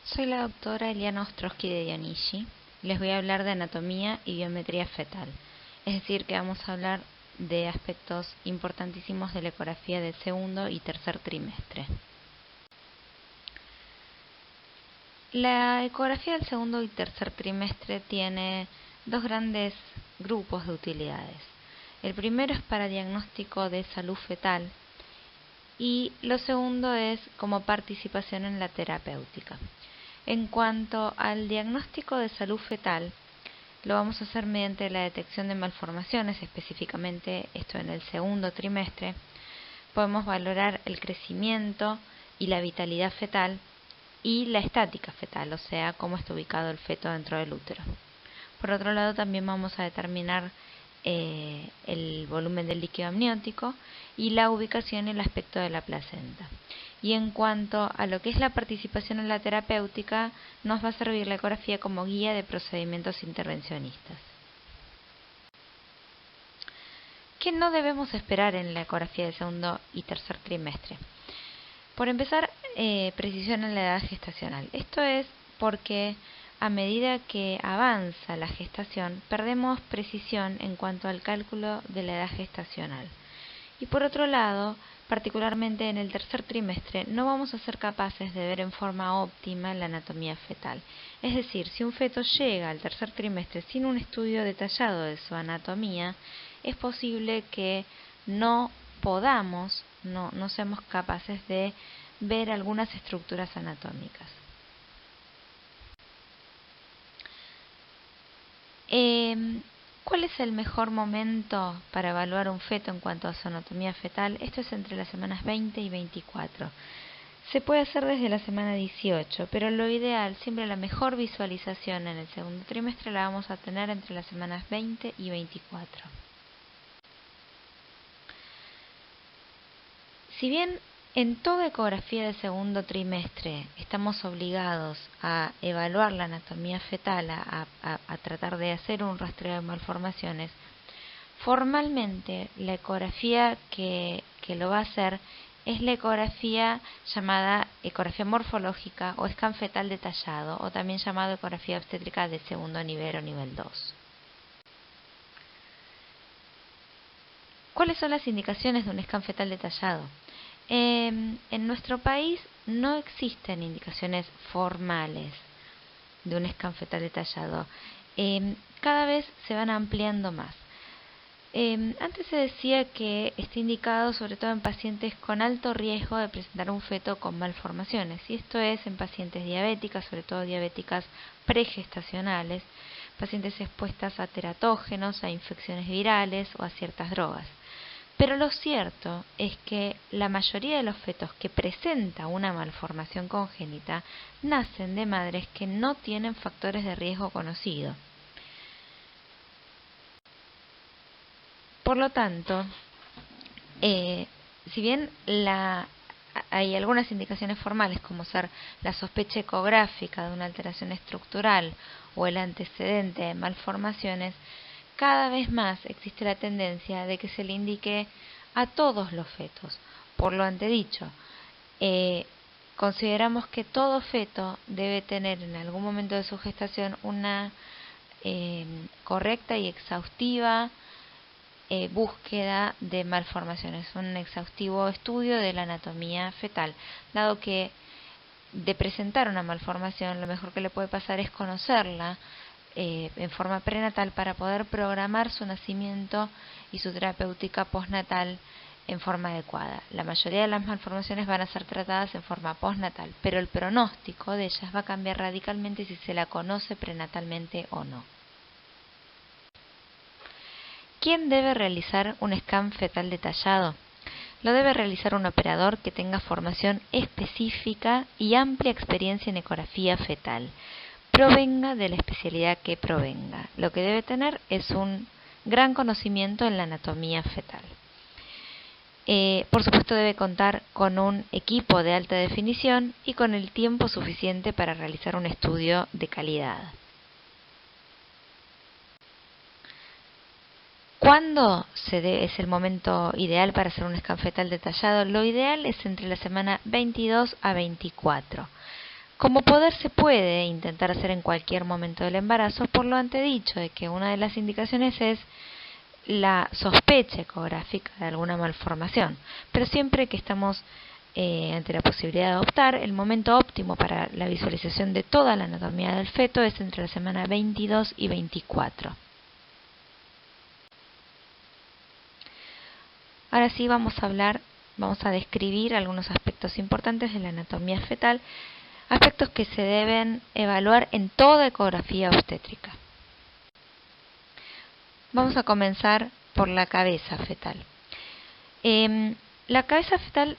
Soy la doctora Eliana Ostrowski de Dionishi. Les voy a hablar de anatomía y biometría fetal. Es decir, que vamos a hablar de aspectos importantísimos de la ecografía del segundo y tercer trimestre. La ecografía del segundo y tercer trimestre tiene dos grandes grupos de utilidades. El primero es para diagnóstico de salud fetal y lo segundo es como participación en la terapéutica. En cuanto al diagnóstico de salud fetal, lo vamos a hacer mediante la detección de malformaciones, específicamente esto en el segundo trimestre. Podemos valorar el crecimiento y la vitalidad fetal y la estática fetal, o sea, cómo está ubicado el feto dentro del útero. Por otro lado, también vamos a determinar el volumen del líquido amniótico y la ubicación y el aspecto de la placenta. Y en cuanto a lo que es la participación en la terapéutica, nos va a servir la ecografía como guía de procedimientos intervencionistas. ¿Qué no debemos esperar en la ecografía del segundo y tercer trimestre? Por empezar, precisión en la edad gestacional. Esto es porque a medida que avanza la gestación, perdemos precisión en cuanto al cálculo de la edad gestacional. Y por otro lado, particularmente en el tercer trimestre, no vamos a ser capaces de ver en forma óptima la anatomía fetal. Es decir, si un feto llega al tercer trimestre sin un estudio detallado de su anatomía, es posible que no seamos capaces de ver algunas estructuras anatómicas. ¿Cuál es el mejor momento para evaluar un feto en cuanto a su anatomía fetal? Esto es entre las semanas 20 y 24. Se puede hacer desde la semana 18, pero lo ideal, siempre la mejor visualización en el segundo trimestre la vamos a tener entre las semanas 20 y 24. Si bien en toda ecografía del segundo trimestre estamos obligados a evaluar la anatomía fetal, a tratar de hacer un rastreo de malformaciones, formalmente la ecografía que lo va a hacer es la ecografía llamada ecografía morfológica o scan fetal detallado, o también llamado ecografía obstétrica de segundo nivel o nivel 2. ¿Cuáles son las indicaciones de un scan fetal detallado? En nuestro país no existen indicaciones formales de un scan fetal detallado. Cada vez se van ampliando más. Antes se decía que está indicado sobre todo en pacientes con alto riesgo de presentar un feto con malformaciones, y esto es en pacientes diabéticas, sobre todo diabéticas pregestacionales, pacientes expuestas a teratógenos, a infecciones virales o a ciertas drogas. Pero lo cierto es que la mayoría de los fetos que presentan una malformación congénita nacen de madres que no tienen factores de riesgo conocidos. Por lo tanto, si bien hay algunas indicaciones formales como ser la sospecha ecográfica de una alteración estructural o el antecedente de malformaciones, cada vez más existe la tendencia de que se le indique a todos los fetos. Por lo antedicho, consideramos que todo feto debe tener en algún momento de su gestación una correcta y exhaustiva búsqueda de malformaciones, un exhaustivo estudio de la anatomía fetal, dado que de presentar una malformación lo mejor que le puede pasar es conocerla en forma prenatal para poder programar su nacimiento y su terapéutica postnatal en forma adecuada. La mayoría de las malformaciones van a ser tratadas en forma postnatal, pero el pronóstico de ellas va a cambiar radicalmente si se la conoce prenatalmente o no. ¿Quién debe realizar un scan fetal detallado? Lo debe realizar un operador que tenga formación específica y amplia experiencia en ecografía fetal, provenga de la especialidad que provenga. Lo que debe tener es un gran conocimiento en la anatomía fetal. Por supuesto debe contar con un equipo de alta definición y con el tiempo suficiente para realizar un estudio de calidad. ¿Cuándo es el momento ideal para hacer un scan fetal detallado? Lo ideal es entre la semana 22 a 24. Como poder se puede intentar hacer en cualquier momento del embarazo, por lo antedicho de que una de las indicaciones es la sospecha ecográfica de alguna malformación, pero siempre que estamos ante la posibilidad de adoptar, el momento óptimo para la visualización de toda la anatomía del feto es entre la semana 22 y 24. Ahora sí vamos a describir algunos aspectos importantes de la anatomía fetal, aspectos que se deben evaluar en toda ecografía obstétrica. Vamos a comenzar por la cabeza fetal. La cabeza fetal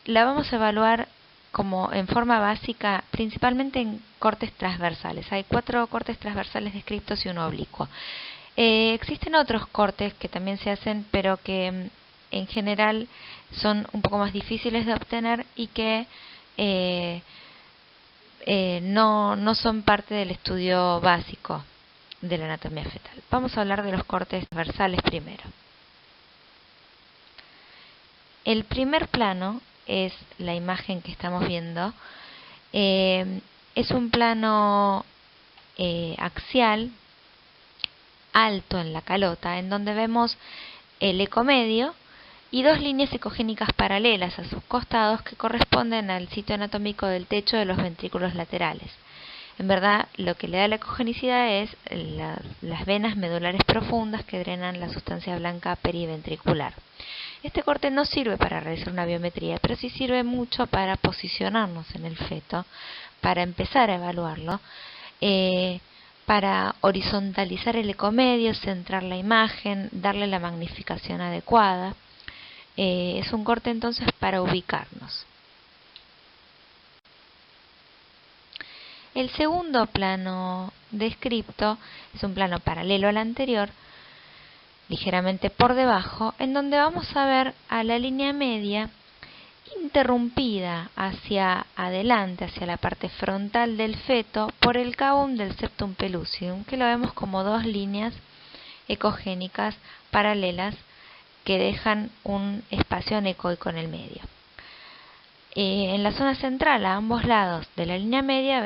la vamos a evaluar como en forma básica, principalmente en cortes transversales. Hay 4 cortes transversales descritos y uno oblicuo. Existen otros cortes que también se hacen, pero que en general son un poco más difíciles de obtener y que no son parte del estudio básico de la anatomía fetal. Vamos a hablar de los cortes transversales primero. El primer plano es la imagen que estamos viendo. Es un plano axial alto en la calota, en donde vemos el ecomedio y 2 líneas ecogénicas paralelas a sus costados que corresponden al sitio anatómico del techo de los ventrículos laterales. En verdad, lo que le da la ecogenicidad es las venas medulares profundas que drenan la sustancia blanca periventricular. Este corte no sirve para realizar una biometría, pero sí sirve mucho para posicionarnos en el feto, para empezar a evaluarlo, para horizontalizar el ecomedio, centrar la imagen, darle la magnificación adecuada. Es un corte entonces para ubicarnos. El segundo plano descripto es un plano paralelo al anterior, ligeramente por debajo, en donde vamos a ver a la línea media interrumpida hacia adelante, hacia la parte frontal del feto, por el cabum del septum pellucidum, que lo vemos como 2 líneas ecogénicas paralelas que dejan un espacio anecoico en el medio. En la zona central, a ambos lados de la línea media,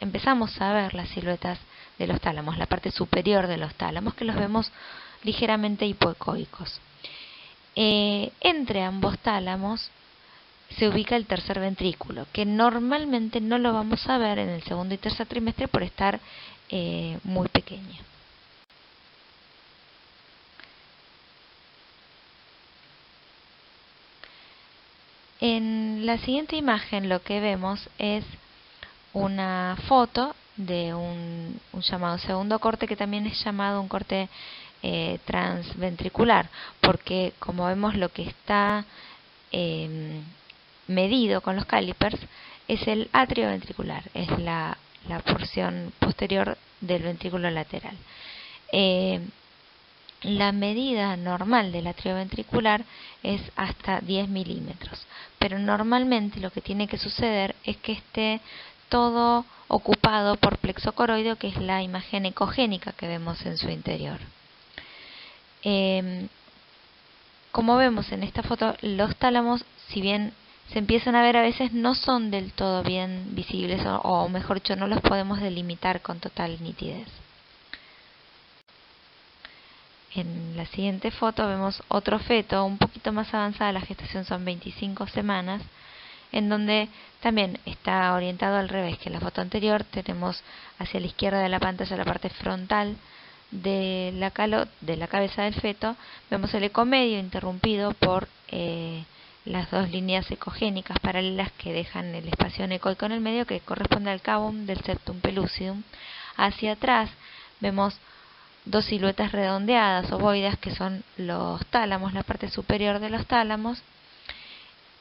empezamos a ver las siluetas de los tálamos, la parte superior de los tálamos, que los vemos ligeramente hipoecoicos. Entre ambos tálamos se ubica el tercer ventrículo, que normalmente no lo vamos a ver en el segundo y tercer trimestre por estar muy pequeño. En la siguiente imagen lo que vemos es una foto de un llamado segundo corte, que también es llamado un corte transventricular, porque como vemos lo que está medido con los calipers es el atrio ventricular, es la porción posterior del ventrículo lateral. La medida normal del atrio ventricular es hasta 10 milímetros, pero normalmente lo que tiene que suceder es que esté todo ocupado por plexo coroideo, que es la imagen ecogénica que vemos en su interior. Como vemos en esta foto, los tálamos, si bien se empiezan a ver a veces, no son del todo bien visibles, o mejor dicho, no los podemos delimitar con total nitidez. En la siguiente foto vemos otro feto un poquito más avanzada, la gestación son 25 semanas, en donde también está orientado al revés que la foto anterior. Tenemos hacia la izquierda de la pantalla la parte frontal de la cabeza del feto. Vemos el ecomedio interrumpido por las 2 líneas ecogénicas paralelas que dejan el espacio anecoico en el medio, que corresponde al cabum del septum pellucidum. Hacia atrás vemos 2 siluetas redondeadas, ovoides, que son los tálamos, la parte superior de los tálamos,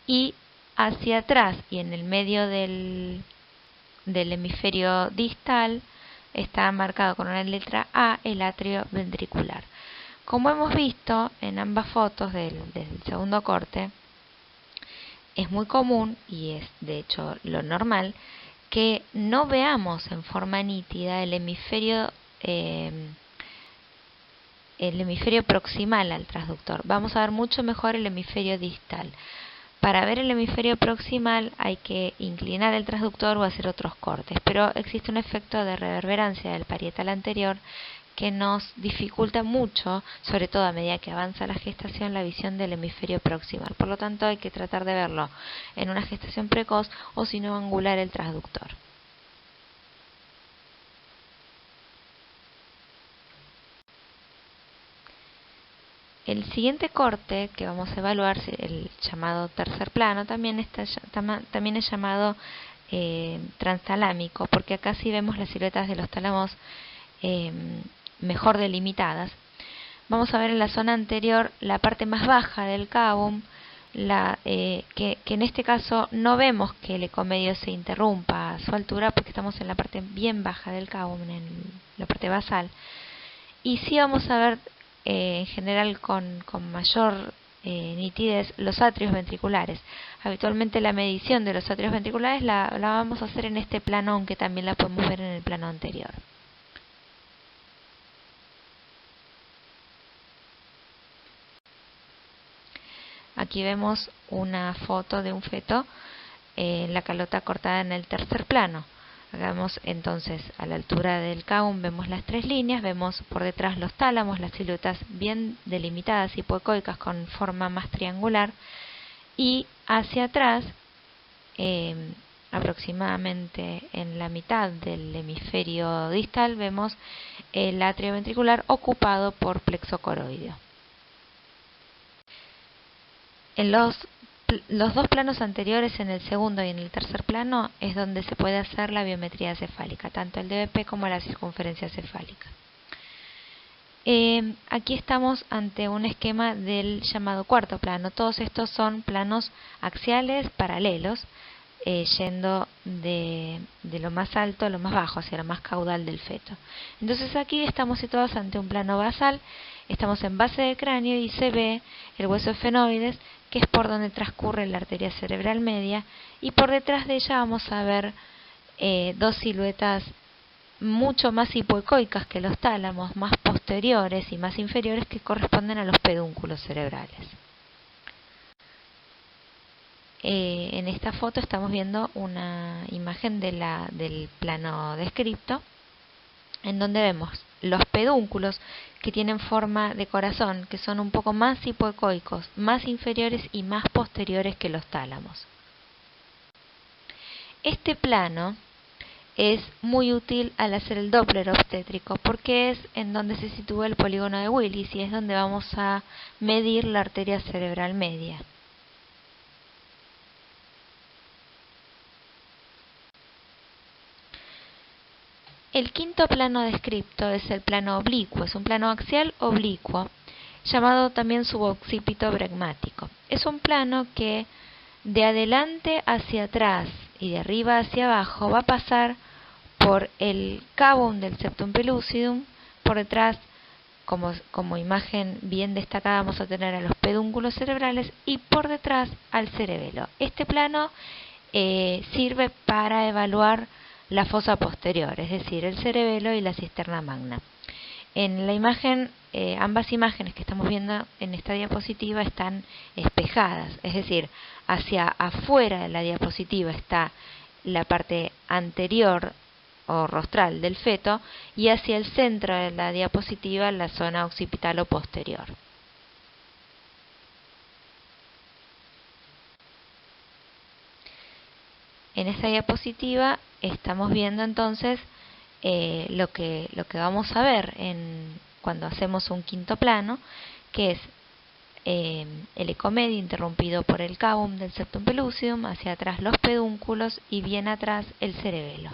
y hacia atrás y en el medio del hemisferio distal está marcado con una letra A el atrio ventricular. Como hemos visto en ambas fotos del segundo corte, es muy común, y es de hecho lo normal, que no veamos en forma nítida el hemisferio proximal al transductor. Vamos a ver mucho mejor el hemisferio distal. Para ver el hemisferio proximal hay que inclinar el transductor o hacer otros cortes, pero existe un efecto de reverberancia del parietal anterior que nos dificulta mucho, sobre todo a medida que avanza la gestación, la visión del hemisferio proximal. Por lo tanto, hay que tratar de verlo en una gestación precoz o si no, angular el transductor. El siguiente corte que vamos a evaluar, el llamado tercer plano, también es llamado transtalámico, porque acá sí vemos las siluetas de los tálamos mejor delimitadas. Vamos a ver en la zona anterior la parte más baja del cabum, que en este caso no vemos que el ecomedio se interrumpa a su altura porque estamos en la parte bien baja del cabum, en la parte basal. Y sí vamos a ver en general con mayor nitidez los atrios ventriculares. Habitualmente la medición de los atrios ventriculares la vamos a hacer en este plano, aunque también la podemos ver en el plano anterior. Aquí vemos una foto de un feto en la calota cortada en el tercer plano. Hagamos entonces a la altura del cabum, vemos las tres líneas, vemos por detrás los tálamos, las siluetas bien delimitadas, hipoecoicas con forma más triangular, y hacia atrás, aproximadamente en la mitad del hemisferio distal, vemos el atrio ventricular ocupado por plexo coroideo. En los dos planos anteriores, en el segundo y en el tercer plano, es donde se puede hacer la biometría cefálica, tanto el DBP como la circunferencia cefálica. Aquí estamos ante un esquema del llamado cuarto plano. Todos estos son planos axiales paralelos, yendo de lo más alto a lo más bajo, hacia lo más caudal del feto. Entonces aquí estamos situados ante un plano basal, estamos en base del cráneo y se ve el hueso efenoides, que es por donde transcurre la arteria cerebral media, y por detrás de ella vamos a ver dos siluetas mucho más hipoecoicas que los tálamos, más posteriores y más inferiores, que corresponden a los pedúnculos cerebrales. En esta foto estamos viendo una imagen del plano descripto, en donde vemos los pedúnculos que tienen forma de corazón, que son un poco más hipoecoicos, más inferiores y más posteriores que los tálamos. Este plano es muy útil al hacer el Doppler obstétrico, porque es en donde se sitúa el polígono de Willis y es donde vamos a medir la arteria cerebral media. El quinto plano descripto es el plano oblicuo, es un plano axial oblicuo, llamado también suboccipito bregmático. Es un plano que de adelante hacia atrás y de arriba hacia abajo va a pasar por el cabum del septum pellucidum, por detrás, como imagen bien destacada, vamos a tener a los pedúnculos cerebrales y por detrás al cerebelo. Este plano sirve para evaluar la fosa posterior, es decir, el cerebelo y la cisterna magna. En la imagen, ambas imágenes que estamos viendo en esta diapositiva están espejadas, es decir, hacia afuera de la diapositiva está la parte anterior o rostral del feto y hacia el centro de la diapositiva la zona occipital o posterior. En esta diapositiva estamos viendo entonces lo que vamos a ver cuando hacemos un quinto plano, que es el ecomedio interrumpido por el cabum del septum pellucidum, hacia atrás los pedúnculos y bien atrás el cerebelo.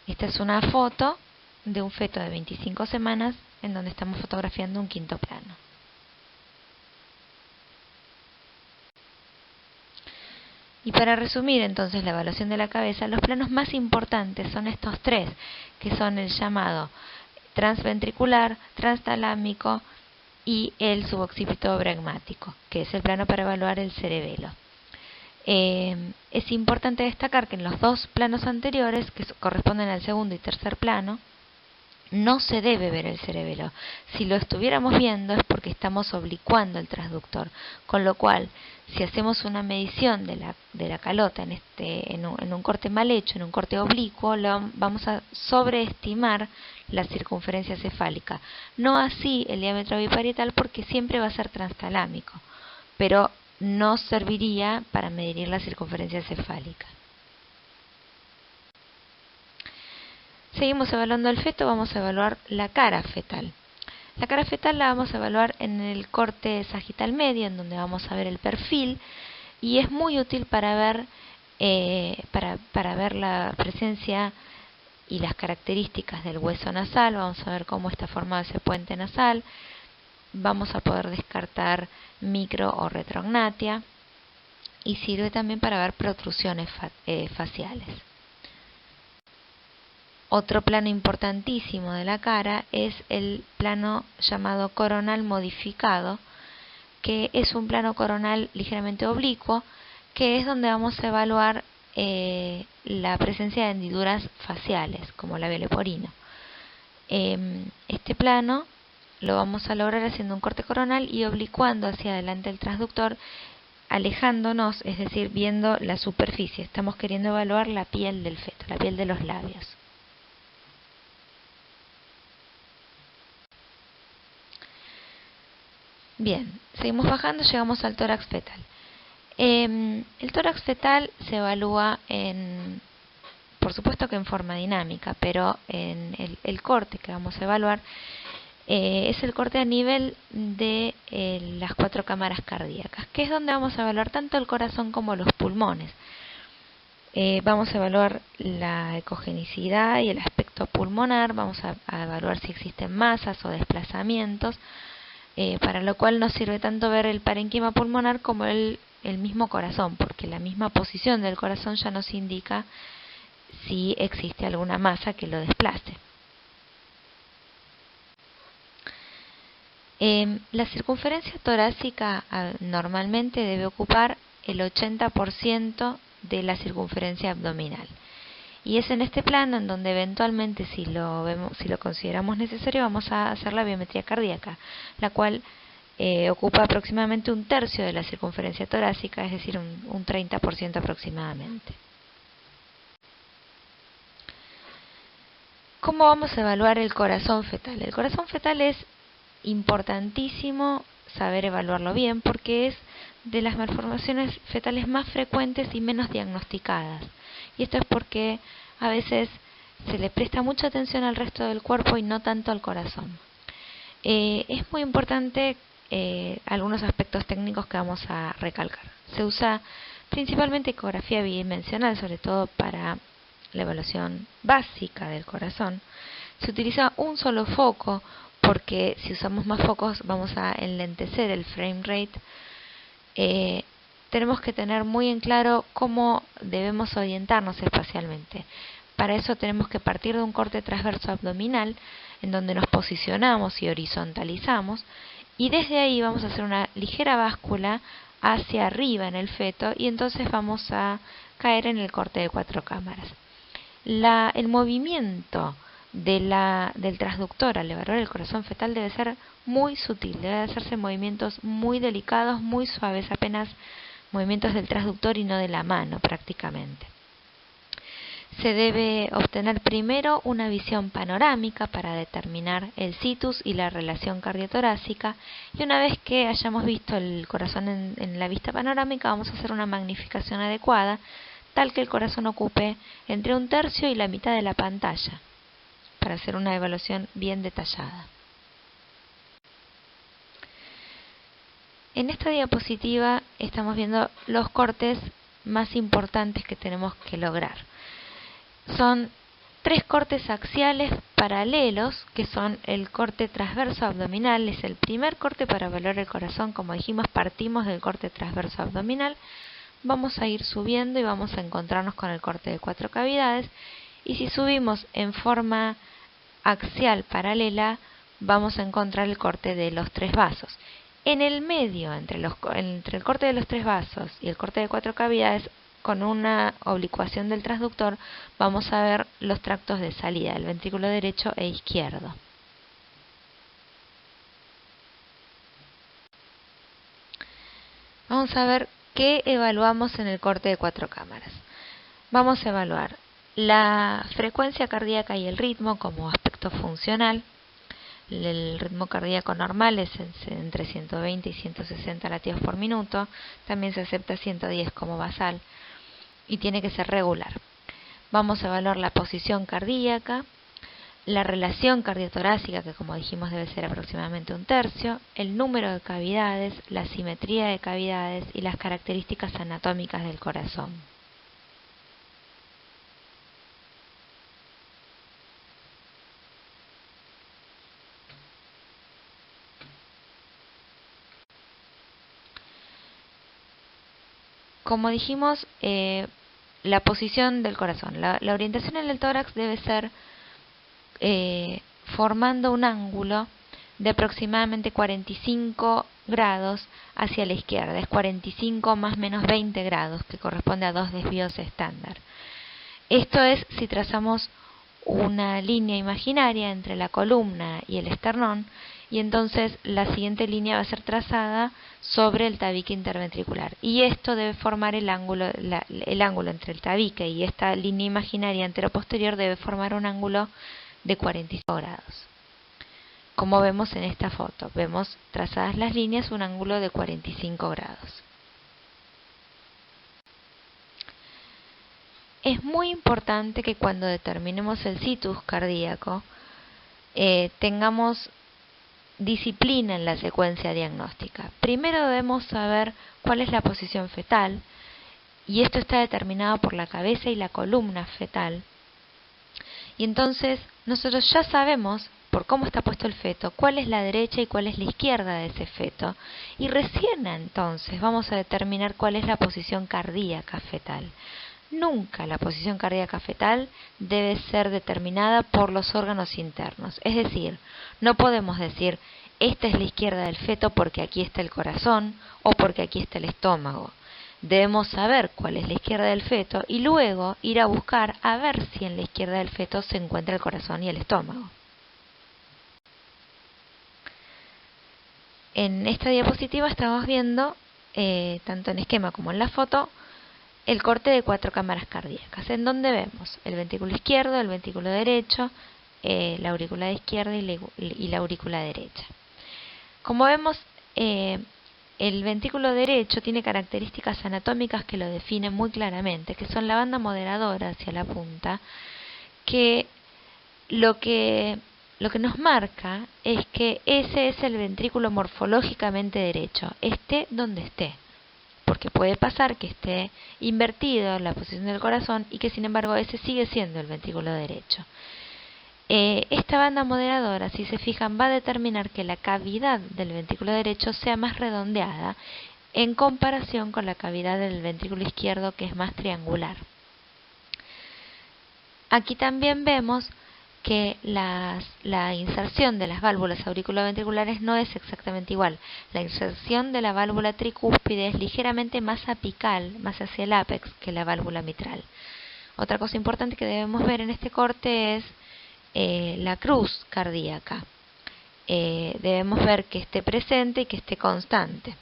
Esta es una foto de un feto de 25 semanas en donde estamos fotografiando un quinto plano. Y para resumir entonces la evaluación de la cabeza, los planos más importantes son estos tres, que son el llamado transventricular, transtalámico y el suboccipito bregmático, que es el plano para evaluar el cerebelo. Es importante destacar que en los dos planos anteriores, que corresponden al segundo y tercer plano, no se debe ver el cerebelo. Si lo estuviéramos viendo es porque estamos oblicuando el transductor, con lo cual, si hacemos una medición de la calota en un corte mal hecho, en un corte oblicuo, vamos a sobreestimar la circunferencia cefálica. No así el diámetro biparietal, porque siempre va a ser transtalámico, pero no serviría para medir la circunferencia cefálica. Seguimos evaluando el feto, vamos a evaluar la cara fetal. La cara fetal la vamos a evaluar en el corte sagital medio, en donde vamos a ver el perfil, y es muy útil para ver la presencia y las características del hueso nasal. Vamos a ver cómo está formado ese puente nasal. Vamos a poder descartar micro o retrognatia, y sirve también para ver protrusiones faciales. Otro plano importantísimo de la cara es el plano llamado coronal modificado, que es un plano coronal ligeramente oblicuo, que es donde vamos a evaluar la presencia de hendiduras faciales, como labio leporino. Este plano lo vamos a lograr haciendo un corte coronal y oblicuando hacia adelante el transductor, alejándonos, es decir, viendo la superficie. Estamos queriendo evaluar la piel del feto, la piel de los labios. Bien, seguimos bajando, llegamos al tórax fetal. El tórax fetal se evalúa por supuesto que en forma dinámica, pero en el corte que vamos a evaluar es el corte a nivel de las 4 cámaras cardíacas, que es donde vamos a evaluar tanto el corazón como los pulmones. Vamos a evaluar la ecogenicidad y el aspecto pulmonar, vamos a evaluar si existen masas o desplazamientos, para lo cual nos sirve tanto ver el parenquima pulmonar como el mismo corazón, porque la misma posición del corazón ya nos indica si existe alguna masa que lo desplace. La circunferencia torácica normalmente debe ocupar el 80% de la circunferencia abdominal. Y es en este plano en donde eventualmente, si lo consideramos necesario, vamos a hacer la biometría cardíaca, la cual ocupa aproximadamente 1/3 de la circunferencia torácica, es decir, un 30% aproximadamente. ¿Cómo vamos a evaluar el corazón fetal? El corazón fetal es importantísimo saber evaluarlo bien, porque es de las malformaciones fetales más frecuentes y menos diagnosticadas. Y esto es porque a veces se le presta mucha atención al resto del cuerpo y no tanto al corazón. Es muy importante algunos aspectos técnicos que vamos a recalcar. Se usa principalmente ecografía bidimensional, sobre todo para la evaluación básica del corazón. Se utiliza un solo foco, porque si usamos más focos vamos a enlentecer el frame rate. Tenemos que tener muy en claro cómo debemos orientarnos espacialmente. Para eso tenemos que partir de un corte transverso abdominal, en donde nos posicionamos y horizontalizamos, y desde ahí vamos a hacer una ligera báscula hacia arriba en el feto, y entonces vamos a caer en el corte de 4 cámaras. El movimiento del transductor al evaluar el corazón fetal debe ser muy sutil, debe hacerse movimientos muy delicados, muy suaves, apenas movimientos del transductor y no de la mano prácticamente. Se debe obtener primero una visión panorámica para determinar el situs y la relación cardiotorácica, y una vez que hayamos visto el corazón en la vista panorámica, vamos a hacer una magnificación adecuada, tal que el corazón ocupe entre 1/3 y la mitad de la pantalla, para hacer una evaluación bien detallada. En esta diapositiva estamos viendo los cortes más importantes que tenemos que lograr. Son 3 cortes axiales paralelos, que son el corte transverso abdominal. Es el primer corte para evaluar el corazón. Como dijimos, partimos del corte transverso abdominal, vamos a ir subiendo y vamos a encontrarnos con el corte de 4 cavidades, y si subimos en forma axial paralela vamos a encontrar el corte de los 3 vasos. En el medio, entre el corte de los 3 vasos y el corte de 4 cavidades, con una oblicuación del transductor vamos a ver los tractos de salida del ventrículo derecho e izquierdo. Vamos a ver qué evaluamos en el corte de 4 cámaras. Vamos a evaluar la frecuencia cardíaca y el ritmo como aspecto funcional. El ritmo cardíaco normal es entre 120 y 160 latidos por minuto. También se acepta 110 como basal y tiene que ser regular. Vamos a evaluar la posición cardíaca, la relación cardiotorácica, que como dijimos debe ser aproximadamente 1/3, el número de cavidades, la simetría de cavidades y las características anatómicas del corazón. Como dijimos, la posición del corazón. La orientación en el tórax debe ser formando un ángulo de aproximadamente 45 grados hacia la izquierda. Es 45 más menos 20 grados, que corresponde a 2 desvíos estándar. Esto es si trazamos una línea imaginaria entre la columna y el esternón, y entonces la siguiente línea va a ser trazada sobre el tabique interventricular. Y esto debe formar el ángulo entre el tabique y esta línea imaginaria anteroposterior debe formar un ángulo de 45 grados. Como vemos en esta foto, vemos trazadas las líneas un ángulo de 45 grados. Es muy importante que cuando determinemos el situs cardíaco tengamos disciplina en la secuencia diagnóstica. Primero debemos saber cuál es la posición fetal, y esto está determinado por la cabeza y la columna fetal. Y entonces nosotros ya sabemos, por cómo está puesto el feto, cuál es la derecha y cuál es la izquierda de ese feto. Y recién entonces vamos a determinar cuál es la posición cardíaca fetal. Nunca la posición cardíaca fetal debe ser determinada por los órganos internos. Es decir, no podemos decir, esta es la izquierda del feto porque aquí está el corazón o porque aquí está el estómago. Debemos saber cuál es la izquierda del feto y luego ir a buscar a ver si en la izquierda del feto se encuentra el corazón y el estómago. En esta diapositiva estamos viendo, tanto en esquema como en la foto, el corte de 4 cámaras cardíacas, en donde vemos el ventrículo izquierdo, el ventrículo derecho, la aurícula izquierda y la aurícula derecha. Como vemos, el ventrículo derecho tiene características anatómicas que lo definen muy claramente, que son la banda moderadora hacia la punta, que lo que nos marca es que ese es el ventrículo morfológicamente derecho, esté donde esté. Porque puede pasar que esté invertido en la posición del corazón y que sin embargo ese sigue siendo el ventrículo derecho. Esta banda moderadora, si se fijan, va a determinar que la cavidad del ventrículo derecho sea más redondeada en comparación con la cavidad del ventrículo izquierdo, que es más triangular. Aquí también vemos que la inserción de las válvulas auriculoventriculares no es exactamente igual. La inserción de la válvula tricúspide es ligeramente más apical, más hacia el ápex, que la válvula mitral. Otra cosa importante que debemos ver en este corte es la cruz cardíaca. Debemos ver que esté presente y que esté constante.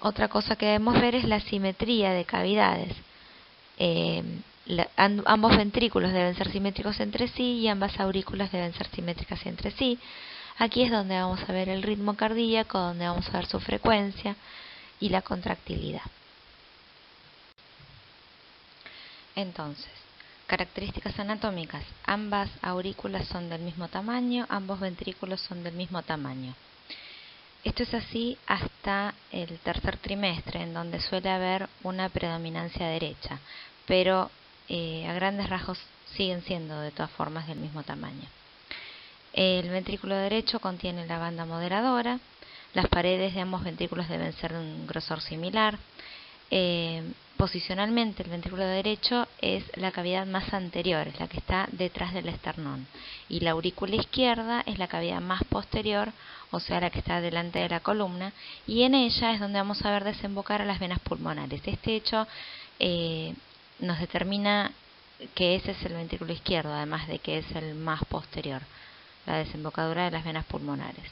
Otra cosa que debemos ver es la simetría de cavidades. Ambos ventrículos deben ser simétricos entre sí y ambas aurículas deben ser simétricas entre sí. Aquí es donde vamos a ver el ritmo cardíaco, donde vamos a ver su frecuencia y la contractilidad. Entonces, características anatómicas. Ambas aurículas son del mismo tamaño, ambos ventrículos son del mismo tamaño. Esto es así hasta el tercer trimestre, en donde suele haber una predominancia derecha, pero a grandes rasgos siguen siendo de todas formas del mismo tamaño. El ventrículo derecho contiene la banda moderadora, las paredes de ambos ventrículos deben ser de un grosor similar, posicionalmente el ventrículo derecho es la cavidad más anterior, es la que está detrás del esternón, y la aurícula izquierda es la cavidad más posterior, o sea, la que está delante de la columna, y en ella es donde vamos a ver desembocar a las venas pulmonares. Este hecho nos determina que ese es el ventrículo izquierdo, además de que es el más posterior, la desembocadura de las venas pulmonares.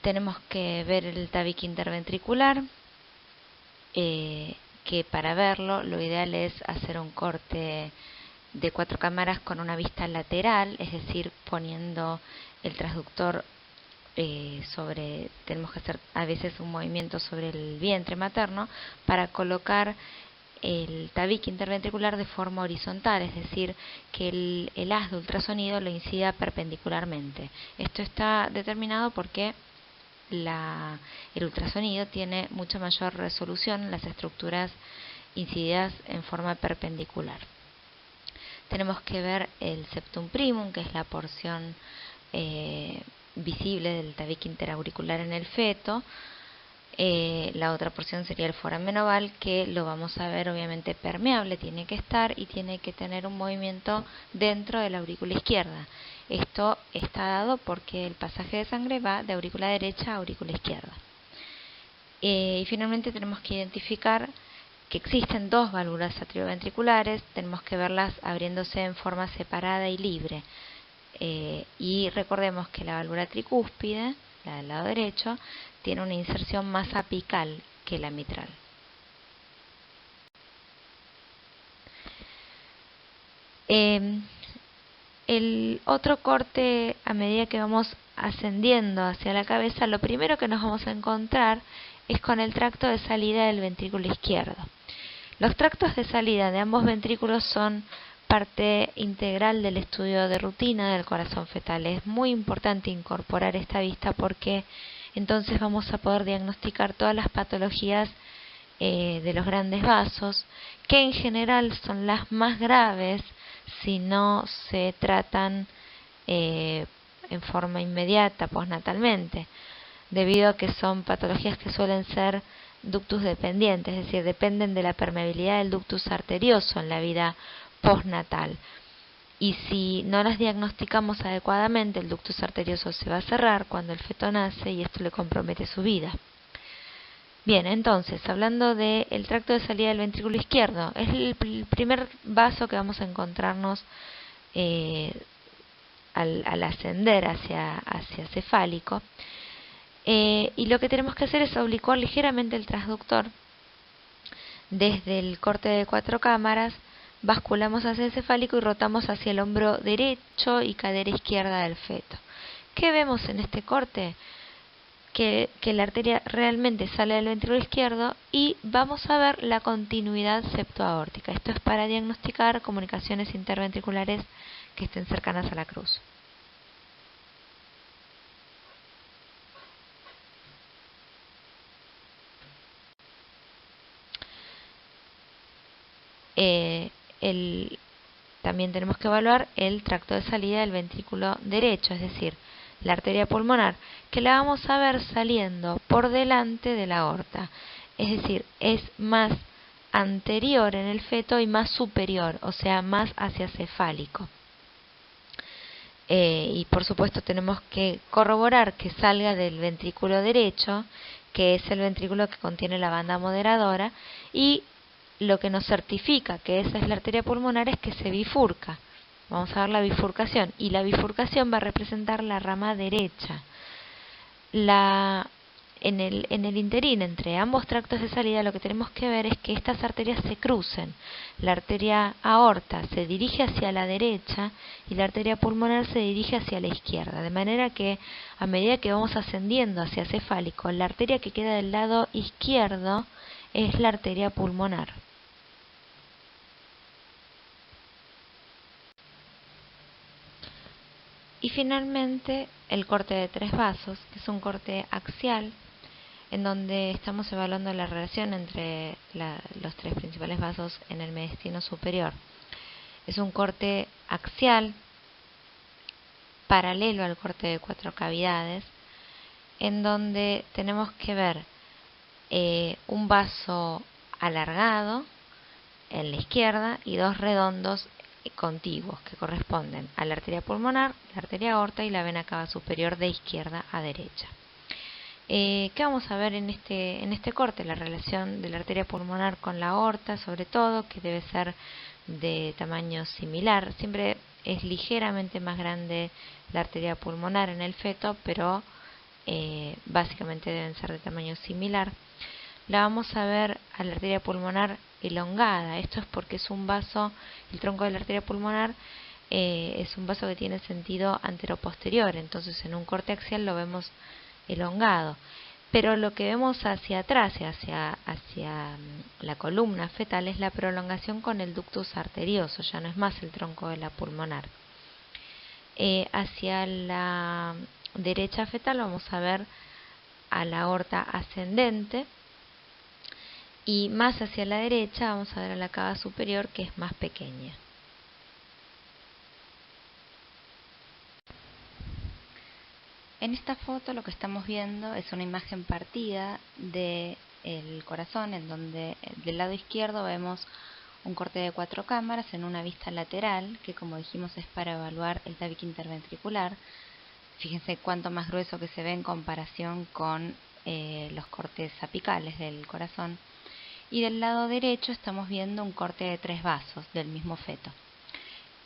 Tenemos que ver el tabique interventricular, que para verlo lo ideal es hacer un corte de 4 cámaras con una vista lateral, es decir, poniendo el transductor tenemos que hacer a veces un movimiento sobre el vientre materno para colocar el tabique interventricular de forma horizontal, es decir, que el haz de ultrasonido lo incida perpendicularmente. Esto está determinado porque el ultrasonido tiene mucha mayor resolución en las estructuras incididas en forma perpendicular. Tenemos que ver el septum primum, que es la porción visible del tabique interauricular en el feto. La otra porción sería el foramen oval, que lo vamos a ver obviamente permeable, tiene que estar y tiene que tener un movimiento dentro de la aurícula izquierda. Esto está dado porque el pasaje de sangre va de aurícula derecha a aurícula izquierda. Y finalmente tenemos que identificar que existen dos válvulas atrioventriculares, tenemos que verlas abriéndose en forma separada y libre. Y recordemos que la válvula tricúspide, la del lado derecho, tiene una inserción más apical que la mitral. El otro corte, a medida que vamos ascendiendo hacia la cabeza, lo primero que nos vamos a encontrar es con el tracto de salida del ventrículo izquierdo. Los tractos de salida de ambos ventrículos son parte integral del estudio de rutina del corazón fetal. Es muy importante incorporar esta vista porque entonces vamos a poder diagnosticar todas las patologías de los grandes vasos, que en general son las más graves si no se tratan en forma inmediata, postnatalmente, debido a que son patologías que suelen ser ductus dependientes, es decir, dependen de la permeabilidad del ductus arterioso en la vida postnatal. Y si no las diagnosticamos adecuadamente, el ductus arterioso se va a cerrar cuando el feto nace y esto le compromete su vida. Bien, entonces, hablando del tracto de salida del ventrículo izquierdo, es el primer vaso que vamos a encontrarnos al ascender hacia cefálico. Y lo que tenemos que hacer es oblicuar ligeramente el transductor desde el corte de 4 cámaras, basculamos hacia el cefálico y rotamos hacia el hombro derecho y cadera izquierda del feto. ¿Qué vemos en este corte? Que la arteria realmente sale del ventrículo izquierdo y vamos a ver la continuidad septoaórtica. Esto es para diagnosticar comunicaciones interventriculares que estén cercanas a la cruz. También tenemos que evaluar el tracto de salida del ventrículo derecho, es decir, la arteria pulmonar, que la vamos a ver saliendo por delante de la aorta, es decir, es más anterior en el feto y más superior, o sea, más hacia cefálico. Y por supuesto tenemos que corroborar que salga del ventrículo derecho, que es el ventrículo que contiene la banda moderadora, y lo que nos certifica que esa es la arteria pulmonar es que se bifurca. Vamos a ver la bifurcación, y la bifurcación va a representar la rama derecha. En el interín entre ambos tractos de salida lo que tenemos que ver es que estas arterias se crucen. La arteria aorta se dirige hacia la derecha y la arteria pulmonar se dirige hacia la izquierda, de manera que a medida que vamos ascendiendo hacia cefálico, la arteria que queda del lado izquierdo es la arteria pulmonar. Y finalmente el corte de 3 vasos, que es un corte axial, en donde estamos evaluando la relación entre los 3 principales vasos en el mediastino superior. Es un corte axial, paralelo al corte de 4 cavidades, en donde tenemos que ver un vaso alargado en la izquierda y dos redondos contiguos que corresponden a la arteria pulmonar, la arteria aorta y la vena cava superior de izquierda a derecha. ¿Qué vamos a ver en este corte? La relación de la arteria pulmonar con la aorta, sobre todo, que debe ser de tamaño similar. Siempre es ligeramente más grande la arteria pulmonar en el feto, pero básicamente deben ser de tamaño similar. La vamos a ver a la arteria pulmonar elongada. Esto es porque es un vaso, el tronco de la arteria pulmonar es un vaso que tiene sentido anteroposterior, entonces en un corte axial lo vemos elongado. Pero lo que vemos hacia atrás, hacia la columna fetal, es la prolongación con el ductus arterioso, ya no es más el tronco de la pulmonar. Hacia la derecha fetal vamos a ver a la aorta ascendente, y más hacia la derecha vamos a ver a la cava superior, que es más pequeña. En esta foto lo que estamos viendo es una imagen partida del corazón, en donde del lado izquierdo vemos un corte de 4 cámaras en una vista lateral, que como dijimos es para evaluar el tabique interventricular. Fíjense cuánto más grueso que se ve en comparación con los cortes apicales del corazón. Y del lado derecho estamos viendo un corte de 3 vasos del mismo feto.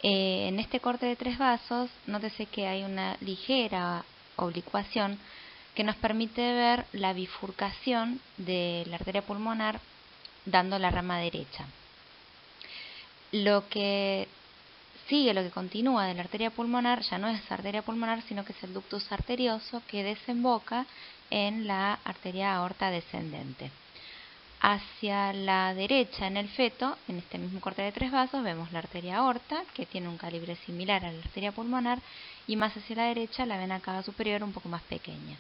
En este corte de 3 vasos, nótese que hay una ligera oblicuación que nos permite ver la bifurcación de la arteria pulmonar dando la rama derecha. Lo que sigue, lo que continúa de la arteria pulmonar, ya no es arteria pulmonar, sino que es el ductus arterioso que desemboca en la arteria aorta descendente. Hacia la derecha en el feto, en este mismo corte de 3 vasos, vemos la arteria aorta, que tiene un calibre similar a la arteria pulmonar, y más hacia la derecha la vena cava superior, un poco más pequeña.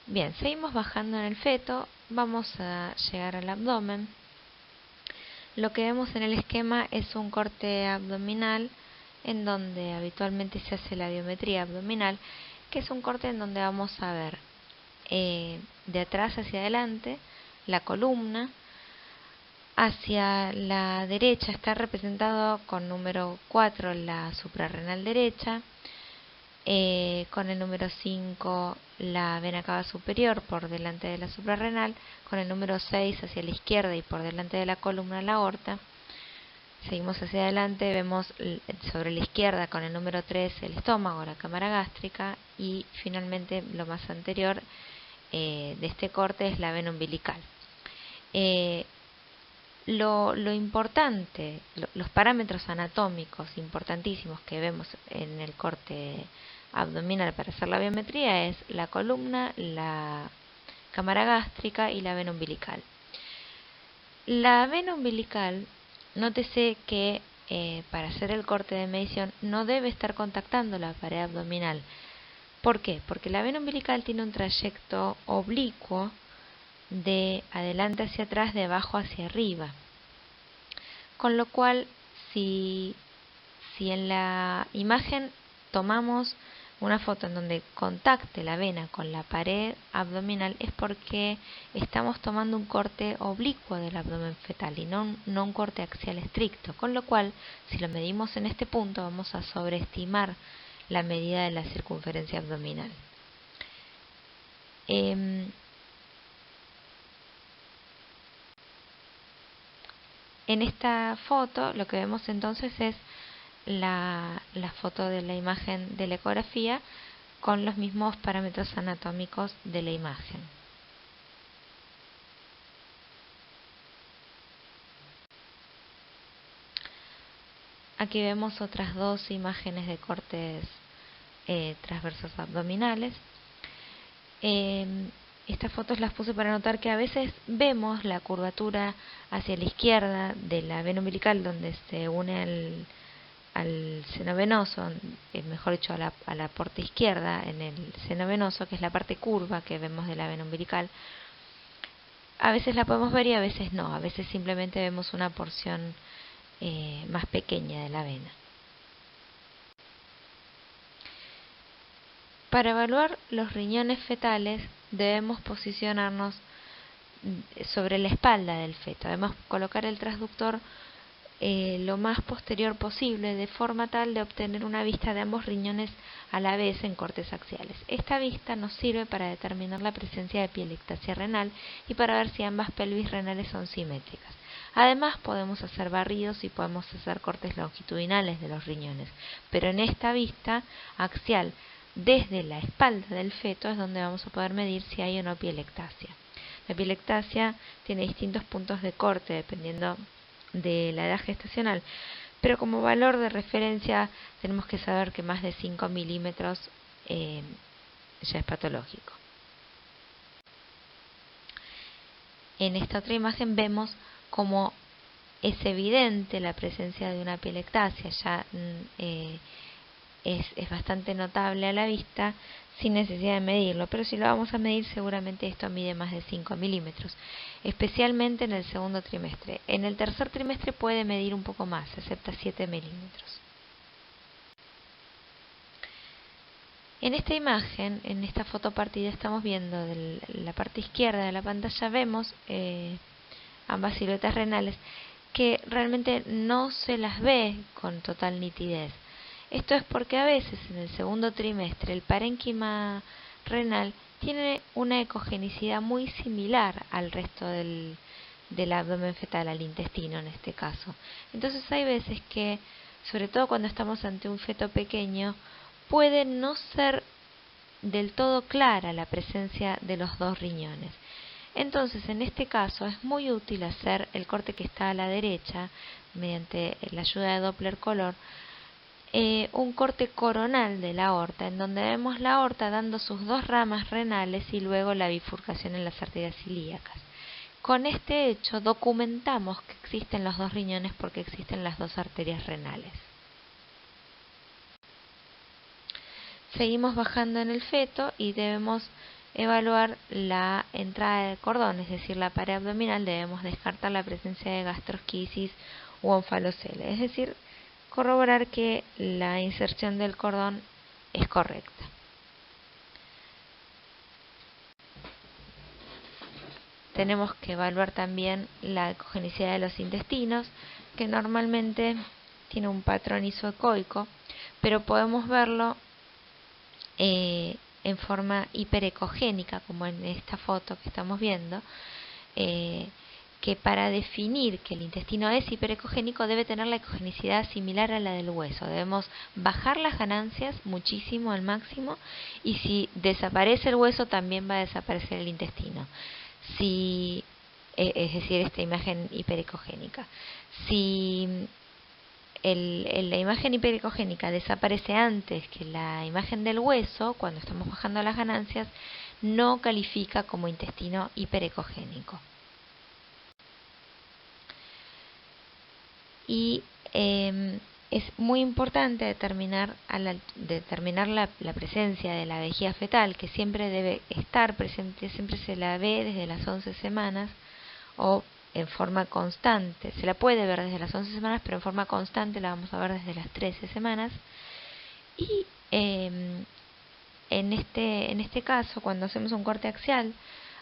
Bien, seguimos bajando en el feto, vamos a llegar al abdomen. Lo que vemos en el esquema es un corte abdominal, en donde habitualmente se hace la biometría abdominal, que es un corte en donde vamos a ver de atrás hacia adelante la columna. Hacia la derecha está representado con número 4 la suprarrenal derecha, con el número 5 la vena cava superior por delante de la suprarrenal, con el número 6 hacia la izquierda y por delante de la columna la aorta. Seguimos hacia adelante, vemos sobre la izquierda con el número 3 el estómago, la cámara gástrica, y finalmente lo más anterior de este corte es la vena umbilical. Lo importante, los parámetros anatómicos importantísimos que vemos en el corte abdominal para hacer la biometría es la columna, la cámara gástrica y la vena umbilical. La vena umbilical, nótese que para hacer el corte de medición no debe estar contactando la pared abdominal. ¿Por qué? Porque la vena umbilical tiene un trayecto oblicuo de adelante hacia atrás, de abajo hacia arriba. Con lo cual, si en la imagen tomamos una foto en donde contacte la vena con la pared abdominal, es porque estamos tomando un corte oblicuo del abdomen fetal y no un corte axial estricto. Con lo cual, si lo medimos en este punto, vamos a sobreestimar la medida de la circunferencia abdominal. En esta foto lo que vemos entonces es la foto de la imagen de la ecografía con los mismos parámetros anatómicos de la imagen. Aquí vemos otras dos imágenes de cortes transversos abdominales. Estas fotos las puse para notar que a veces vemos la curvatura hacia la izquierda de la vena umbilical, donde se une al seno venoso, mejor dicho a la parte izquierda en el seno venoso, que es la parte curva que vemos de la vena umbilical. A veces la podemos ver y a veces no, a veces simplemente vemos una porción más pequeña de la vena. Para evaluar los riñones fetales debemos posicionarnos sobre la espalda del feto. Debemos colocar el transductor lo más posterior posible, de forma tal de obtener una vista de ambos riñones a la vez en cortes axiales. Esta vista nos sirve para determinar la presencia de epileptasia renal y para ver si ambas pelvis renales son simétricas. Además, podemos hacer barridos y podemos hacer cortes longitudinales de los riñones, pero en esta vista axial desde la espalda del feto es donde vamos a poder medir si hay o no epileptasia. La epileptasia tiene distintos puntos de corte dependiendo de la edad gestacional, pero como valor de referencia tenemos que saber que más de 5 milímetros ya es patológico. En esta otra imagen vemos cómo es evidente la presencia de una epileptasia, ya es bastante notable a la vista sin necesidad de medirlo, pero si lo vamos a medir seguramente esto mide más de 5 milímetros, especialmente en el segundo trimestre. En el tercer trimestre puede medir un poco más, excepto 7 milímetros. En esta imagen, en esta foto partida, estamos viendo de la parte izquierda de la pantalla, vemos ambas siluetas renales que realmente no se las ve con total nitidez. Esto es porque a veces en el segundo trimestre el parénquima renal tiene una ecogenicidad muy similar al resto del abdomen fetal, al intestino en este caso. Entonces hay veces que, sobre todo cuando estamos ante un feto pequeño, puede no ser del todo clara la presencia de los dos riñones. Entonces, en este caso es muy útil hacer el corte que está a la derecha, mediante la ayuda de Doppler color, un corte coronal de la aorta, en donde vemos la aorta dando sus dos ramas renales y luego la bifurcación en las arterias ilíacas. Con este hecho documentamos que existen los dos riñones porque existen las dos arterias renales. Seguimos bajando en el feto y debemos evaluar la entrada del cordón, es decir, la pared abdominal. Debemos descartar la presencia de gastrosquisis u onfalocele, es decir, corroborar que la inserción del cordón es correcta. Tenemos que evaluar también la ecogenicidad de los intestinos, que normalmente tiene un patrón isoecoico, pero podemos verlo en forma hiperecogénica, como en esta foto que estamos viendo, que para definir que el intestino es hiperecogénico debe tener la ecogenicidad similar a la del hueso. Debemos bajar las ganancias muchísimo al máximo, y si desaparece el hueso también va a desaparecer el intestino. Es decir, esta imagen hiperecogénica. Si la imagen hiperecogénica desaparece antes que la imagen del hueso, cuando estamos bajando las ganancias, no califica como intestino hiperecogénico. Y es muy importante determinar la presencia de la vejiga fetal, que siempre debe estar presente, siempre se la ve desde las 11 semanas o en forma constante. Se la puede ver desde las 11 semanas, pero en forma constante la vamos a ver desde las 13 semanas. Y en este caso, cuando hacemos un corte axial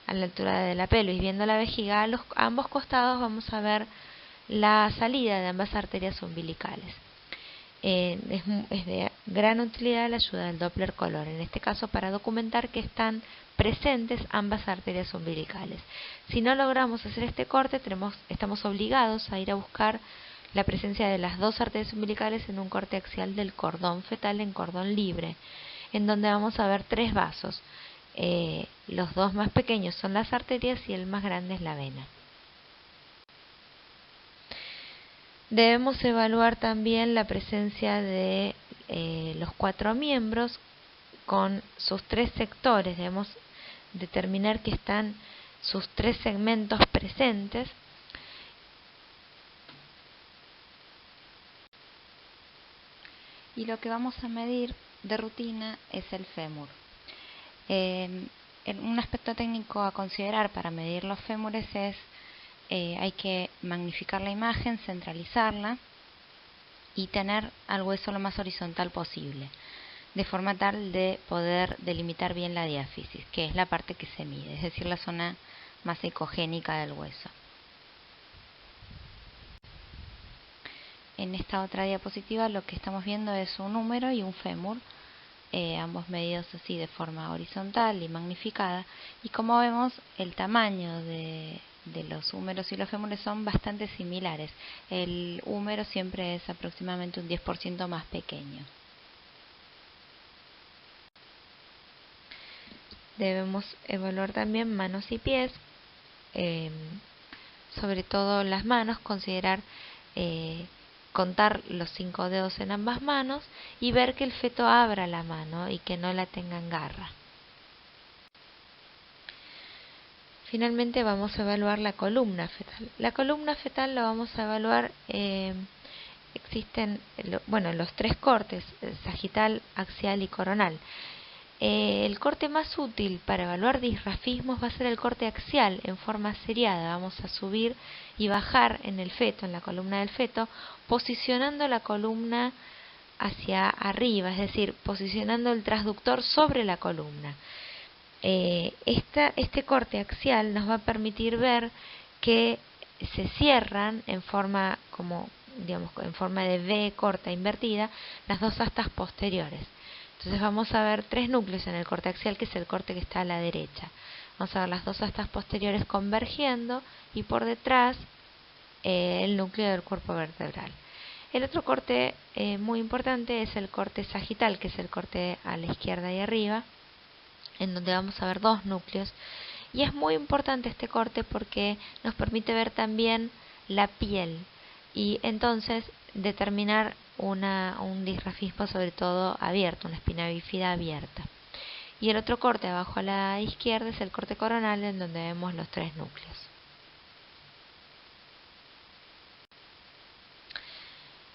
a la altura de la pelvis, viendo la vejiga, a ambos costados vamos a ver la salida de ambas arterias umbilicales. Es de gran utilidad la ayuda del Doppler color, en este caso para documentar que están presentes ambas arterias umbilicales. Si no logramos hacer este corte, estamos obligados a ir a buscar la presencia de las dos arterias umbilicales en un corte axial del cordón fetal en cordón libre, en donde vamos a ver tres vasos. Los dos más pequeños son las arterias y el más grande es la vena. Debemos evaluar también la presencia de los cuatro miembros con sus tres sectores. Debemos determinar que están sus tres segmentos presentes. Y lo que vamos a medir de rutina es el fémur. Un aspecto técnico a considerar para medir los fémures es hay que magnificar la imagen, centralizarla y tener al hueso lo más horizontal posible. de forma tal de poder delimitar bien la diáfisis, que es la parte que se mide, es decir, la zona más ecogénica del hueso. En esta otra diapositiva lo que estamos viendo es un húmero y un fémur, ambos medidos así de forma horizontal y magnificada, y como vemos el tamaño de los húmeros y los fémures son bastante similares. El húmero siempre es aproximadamente un 10% más pequeño. Debemos evaluar también manos y pies, sobre todo las manos, considerar contar los 5 dedos en ambas manos y ver que el feto abra la mano y que no la tenga en garra. Finalmente vamos a evaluar la columna fetal. La columna fetal la vamos a evaluar, existen los 3 cortes, sagital, axial y coronal. El corte más útil para evaluar disrafismos va a ser el corte axial en forma seriada. Vamos a subir y bajar en el feto, en la columna del feto, posicionando la columna hacia arriba, es decir, posicionando el transductor sobre la columna. Este corte axial nos va a permitir ver que se cierran en forma en forma de V corta invertida las 2 astas posteriores. Entonces vamos a ver 3 núcleos en el corte axial, que es el corte que está a la derecha. Vamos a ver las 2 astas posteriores convergiendo y por detrás el núcleo del cuerpo vertebral. El otro corte muy importante es el corte sagital, que es el corte a la izquierda y arriba, en donde vamos a ver 2 núcleos. Y es muy importante este corte porque nos permite ver también la piel y entonces determinar un disrafismo sobre todo abierto, una espina bífida abierta. Y el otro corte abajo a la izquierda es el corte coronal, en donde vemos los 3 núcleos.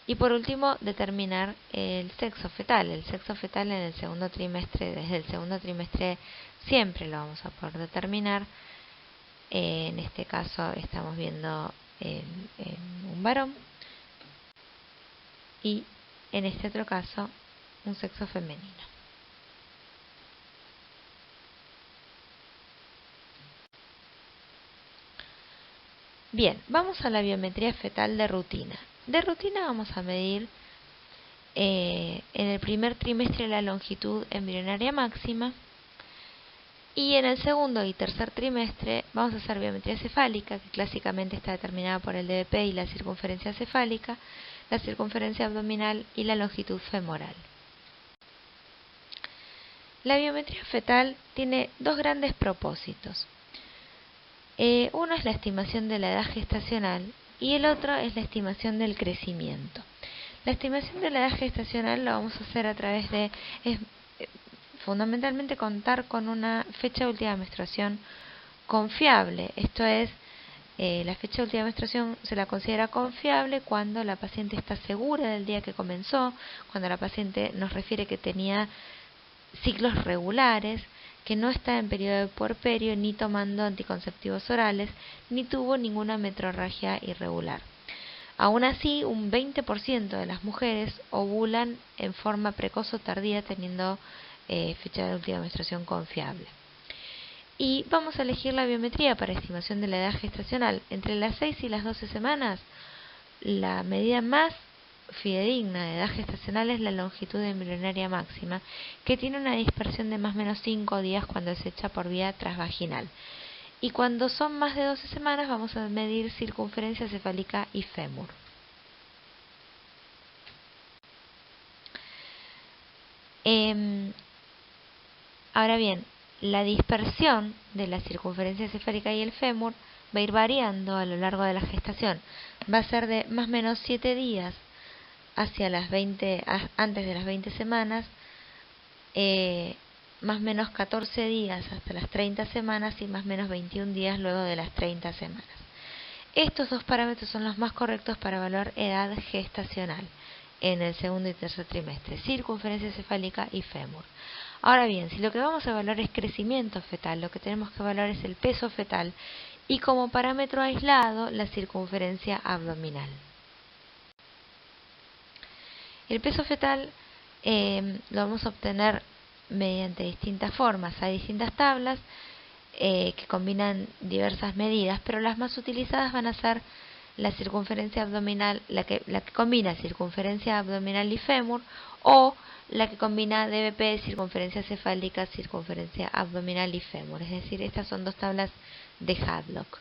Y por último, determinar el sexo fetal. El sexo fetal en el segundo trimestre, desde el segundo trimestre siempre lo vamos a poder determinar. En este caso estamos viendo en un varón y en este otro caso un sexo femenino. Bien, vamos a la biometría fetal de rutina. De rutina vamos a medir en el primer trimestre la longitud embrionaria máxima y en el segundo y tercer trimestre vamos a hacer biometría cefálica, que clásicamente está determinada por el DBP y la circunferencia cefálica, la circunferencia abdominal y la longitud femoral. La biometría fetal tiene 2 grandes propósitos. Uno es la estimación de la edad gestacional y el otro es la estimación del crecimiento. La estimación de la edad gestacional la vamos a hacer a través de fundamentalmente contar con una fecha de última menstruación confiable. Esto es, la fecha de última menstruación se la considera confiable cuando la paciente está segura del día que comenzó, cuando la paciente nos refiere que tenía ciclos regulares, que no está en periodo de puerperio, ni tomando anticonceptivos orales, ni tuvo ninguna metrorragia irregular. Aún así, un 20% de las mujeres ovulan en forma precoz o tardía teniendo fecha de última menstruación confiable. Y vamos a elegir la biometría para estimación de la edad gestacional. Entre las 6 y las 12 semanas, la medida más fidedigna de edad gestacional es la longitud embrionaria máxima, que tiene una dispersión de más o menos 5 días cuando es hecha por vía transvaginal. Y cuando son más de 12 semanas vamos a medir circunferencia cefálica y fémur. Ahora bien, la dispersión de la circunferencia cefálica y el fémur va a ir variando a lo largo de la gestación. Va a ser de más o menos 7 días hacia las antes de las 20 semanas, más o menos 14 días hasta las 30 semanas y más o menos 21 días luego de las 30 semanas. Estos 2 parámetros son los más correctos para evaluar edad gestacional en el segundo y tercer trimestre, circunferencia cefálica y fémur. Ahora bien, si lo que vamos a evaluar es crecimiento fetal, lo que tenemos que evaluar es el peso fetal y como parámetro aislado la circunferencia abdominal. El peso fetal lo vamos a obtener mediante distintas formas. Hay distintas tablas que combinan diversas medidas, pero las más utilizadas van a ser la circunferencia abdominal, la que combina circunferencia abdominal y fémur, o la que combina DBP, circunferencia cefálica, circunferencia abdominal y fémur. Es decir, estas son dos tablas de Hadlock.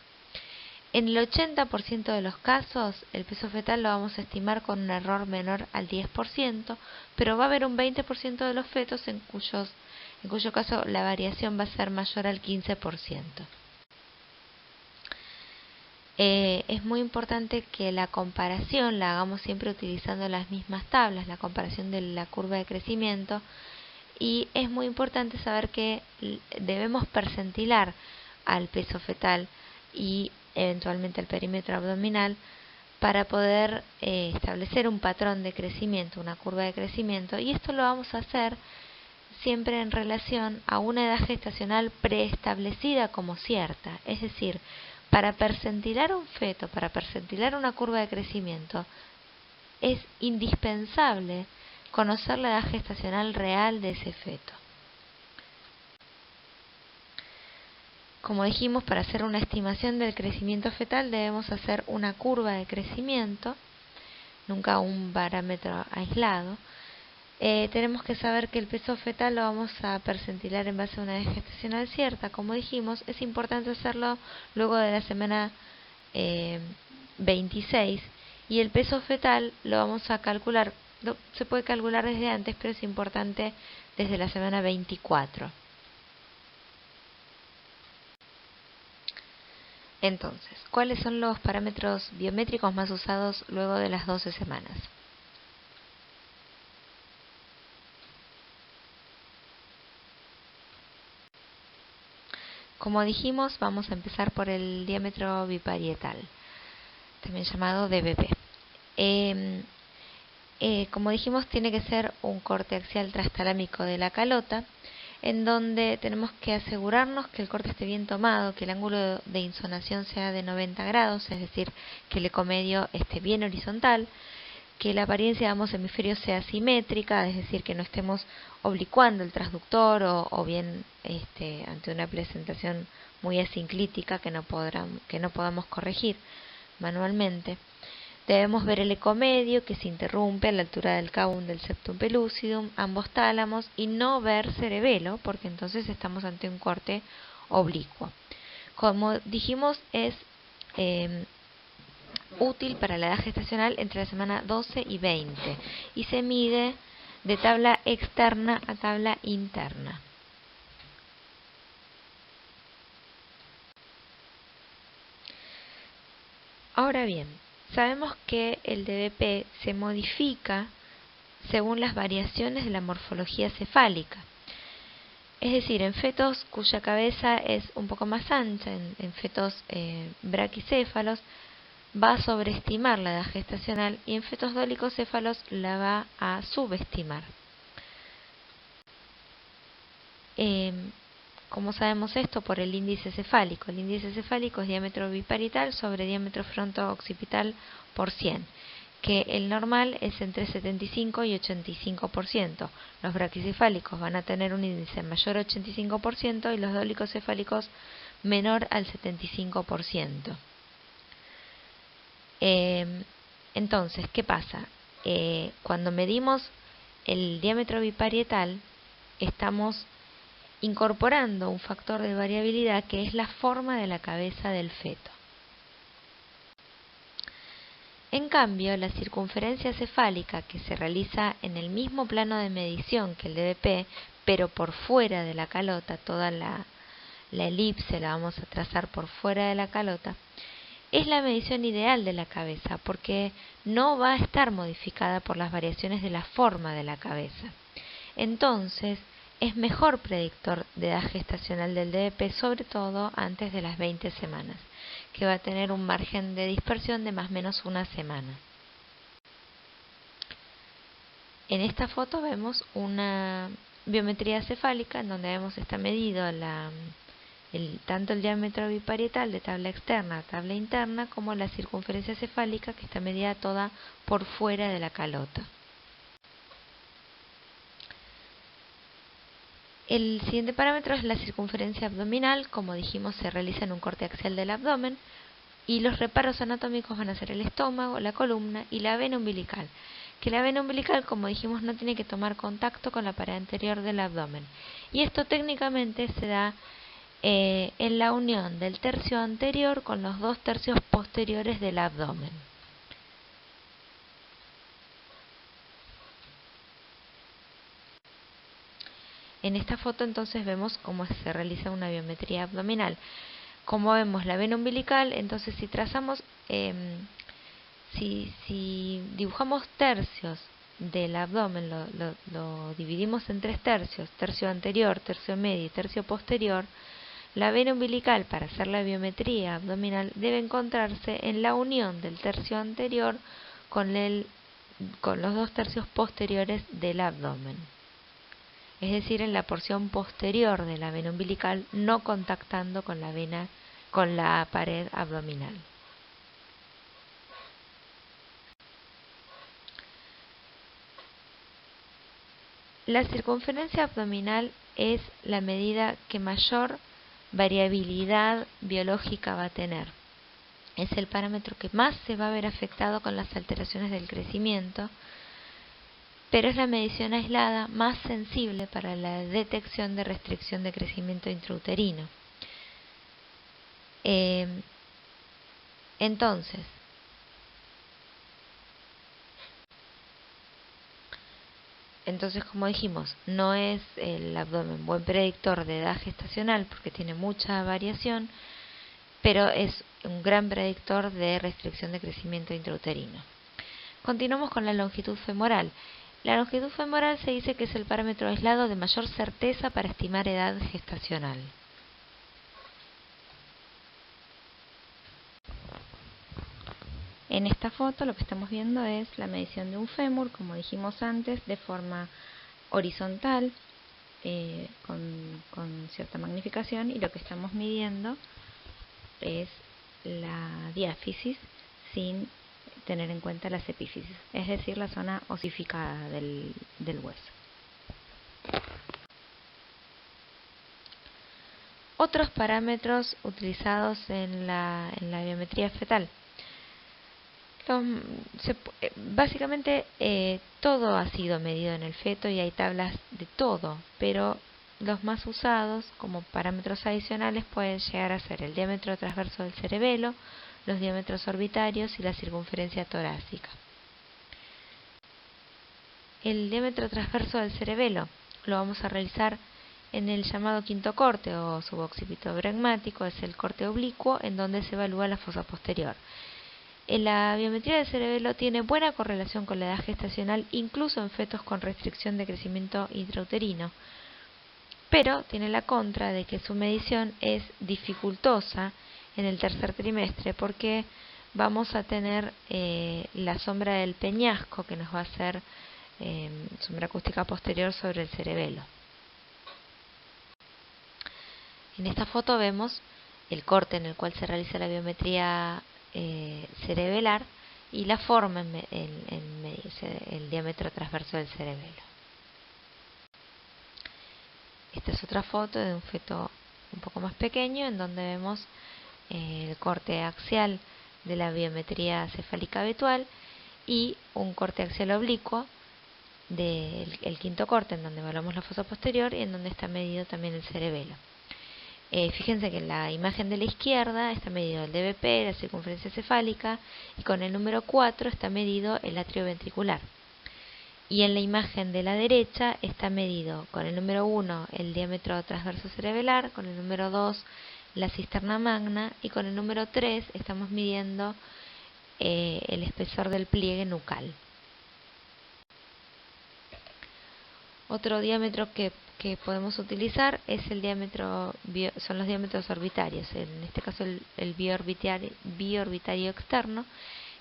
En el 80% de los casos, el peso fetal lo vamos a estimar con un error menor al 10%, pero va a haber un 20% de los fetos en cuyo caso la variación va a ser mayor al 15%. Es muy importante que la comparación la hagamos siempre utilizando las mismas tablas, la comparación de la curva de crecimiento, y es muy importante saber que debemos percentilar al peso fetal y eventualmente al perímetro abdominal para poder establecer un patrón de crecimiento, una curva de crecimiento, y esto lo vamos a hacer siempre en relación a una edad gestacional preestablecida como cierta. Es decir, para percentilar un feto, para percentilar una curva de crecimiento, es indispensable conocer la edad gestacional real de ese feto. Como dijimos, para hacer una estimación del crecimiento fetal debemos hacer una curva de crecimiento, nunca un parámetro aislado. Tenemos que saber que el peso fetal lo vamos a percentilar en base a una edad gestacional cierta. Como dijimos, es importante hacerlo luego de la semana 26, y el peso fetal lo vamos a calcular, se puede calcular desde antes, pero es importante desde la semana 24. Entonces, ¿cuáles son los parámetros biométricos más usados luego de las 12 semanas? Como dijimos, vamos a empezar por el diámetro biparietal, también llamado DBP. Como dijimos, tiene que ser un corte axial trastalámico de la calota, en donde tenemos que asegurarnos que el corte esté bien tomado, que el ángulo de insonación sea de 90 grados, es decir, que el ecomedio esté bien horizontal, que la apariencia de ambos hemisferios sea simétrica, es decir, que no estemos oblicuando el transductor o bien ante una presentación muy asinclítica que no podamos corregir manualmente. Debemos ver el ecomedio, que se interrumpe a la altura del cabum del septum pellucidum, ambos tálamos, y no ver cerebelo, porque entonces estamos ante un corte oblicuo. Como dijimos, es útil para la edad gestacional entre la semana 12 y 20, y se mide de tabla externa a tabla interna. Ahora bien, sabemos que el DBP se modifica según las variaciones de la morfología cefálica. Es decir, en fetos cuya cabeza es un poco más ancha, en fetos braquicéfalos, va a sobreestimar la edad gestacional, y en fetos dolicocéfalos la va a subestimar. ¿Cómo sabemos esto? Por el índice cefálico. El índice cefálico es diámetro biparietal sobre diámetro fronto-occipital por 100, que el normal es entre 75 y 85%. Los braquicefálicos van a tener un índice mayor a 85% y los dolicocefálicos menor al 75%. Entonces, ¿qué pasa? Cuando medimos el diámetro biparietal, estamos incorporando un factor de variabilidad que es la forma de la cabeza del feto. En cambio, la circunferencia cefálica, que se realiza en el mismo plano de medición que el DBP, pero por fuera de la calota, toda la elipse la vamos a trazar por fuera de la calota, es la medición ideal de la cabeza, porque no va a estar modificada por las variaciones de la forma de la cabeza. Entonces, es mejor predictor de edad gestacional del DBP, sobre todo antes de las 20 semanas, que va a tener un margen de dispersión de más o menos una semana. En esta foto vemos una biometría cefálica en donde vemos está medido tanto el diámetro biparietal de tabla externa a tabla interna, como la circunferencia cefálica, que está medida toda por fuera de la calota. El siguiente parámetro es la circunferencia abdominal. Como dijimos, se realiza en un corte axial del abdomen. Y los reparos anatómicos van a ser el estómago, la columna y la vena umbilical. Que la vena umbilical, como dijimos, no tiene que tomar contacto con la pared anterior del abdomen. Y esto técnicamente se da en la unión del tercio anterior con los 2 tercios posteriores del abdomen. En esta foto entonces vemos cómo se realiza una biometría abdominal. Como vemos la vena umbilical, entonces si trazamos, si dibujamos tercios del abdomen, lo dividimos en 3 tercios, tercio anterior, tercio medio y tercio posterior, la vena umbilical, para hacer la biometría abdominal, debe encontrarse en la unión del tercio anterior con los 2 tercios posteriores del abdomen. Es decir, en la porción posterior de la vena umbilical, no contactando con la pared abdominal. La circunferencia abdominal es la medida que mayor variabilidad biológica va a tener. Es el parámetro que más se va a ver afectado con las alteraciones del crecimiento, pero es la medición aislada más sensible para la detección de restricción de crecimiento intrauterino. Entonces, como dijimos, no es el abdomen buen predictor de edad gestacional porque tiene mucha variación, pero es un gran predictor de restricción de crecimiento intrauterino. Continuamos con la longitud femoral. La longitud femoral se dice que es el parámetro aislado de mayor certeza para estimar edad gestacional. En esta foto lo que estamos viendo es la medición de un fémur, como dijimos antes, de forma horizontal, con cierta magnificación, y lo que estamos midiendo es la diáfisis sin tener en cuenta las epífisis, es decir, la zona osificada del hueso. Otros parámetros utilizados en la biometría fetal. Básicamente todo ha sido medido en el feto y hay tablas de todo, pero los más usados como parámetros adicionales pueden llegar a ser el diámetro transverso del cerebelo, los diámetros orbitarios y la circunferencia torácica. El diámetro transverso del cerebelo lo vamos a realizar en el llamado quinto corte o suboccipito bregmático, es el corte oblicuo en donde se evalúa la fosa posterior. La biometría del cerebelo tiene buena correlación con la edad gestacional, incluso en fetos con restricción de crecimiento intrauterino, pero tiene la contra de que su medición es dificultosa en el tercer trimestre porque vamos a tener la sombra del peñasco que nos va a hacer sombra acústica posterior sobre el cerebelo. En esta foto vemos el corte en el cual se realiza la biometría cerebelar y la forma en medirse el diámetro transverso del cerebelo. Esta es otra foto de un feto un poco más pequeño en donde vemos el corte axial de la biometría cefálica habitual y un corte axial oblicuo del quinto corte en donde evaluamos la fosa posterior y en donde está medido también el cerebelo. Fíjense que en la imagen de la izquierda está medido el DBP, la circunferencia cefálica, y con el número 4 está medido el atrio ventricular. Y en la imagen de la derecha está medido con el número 1 el diámetro transverso cerebelar, con el número 2 la cisterna magna y con el número 3 estamos midiendo el espesor del pliegue nucal. Otro diámetro que podemos utilizar es el diámetro, son los diámetros orbitarios, en este caso el biorbitario externo,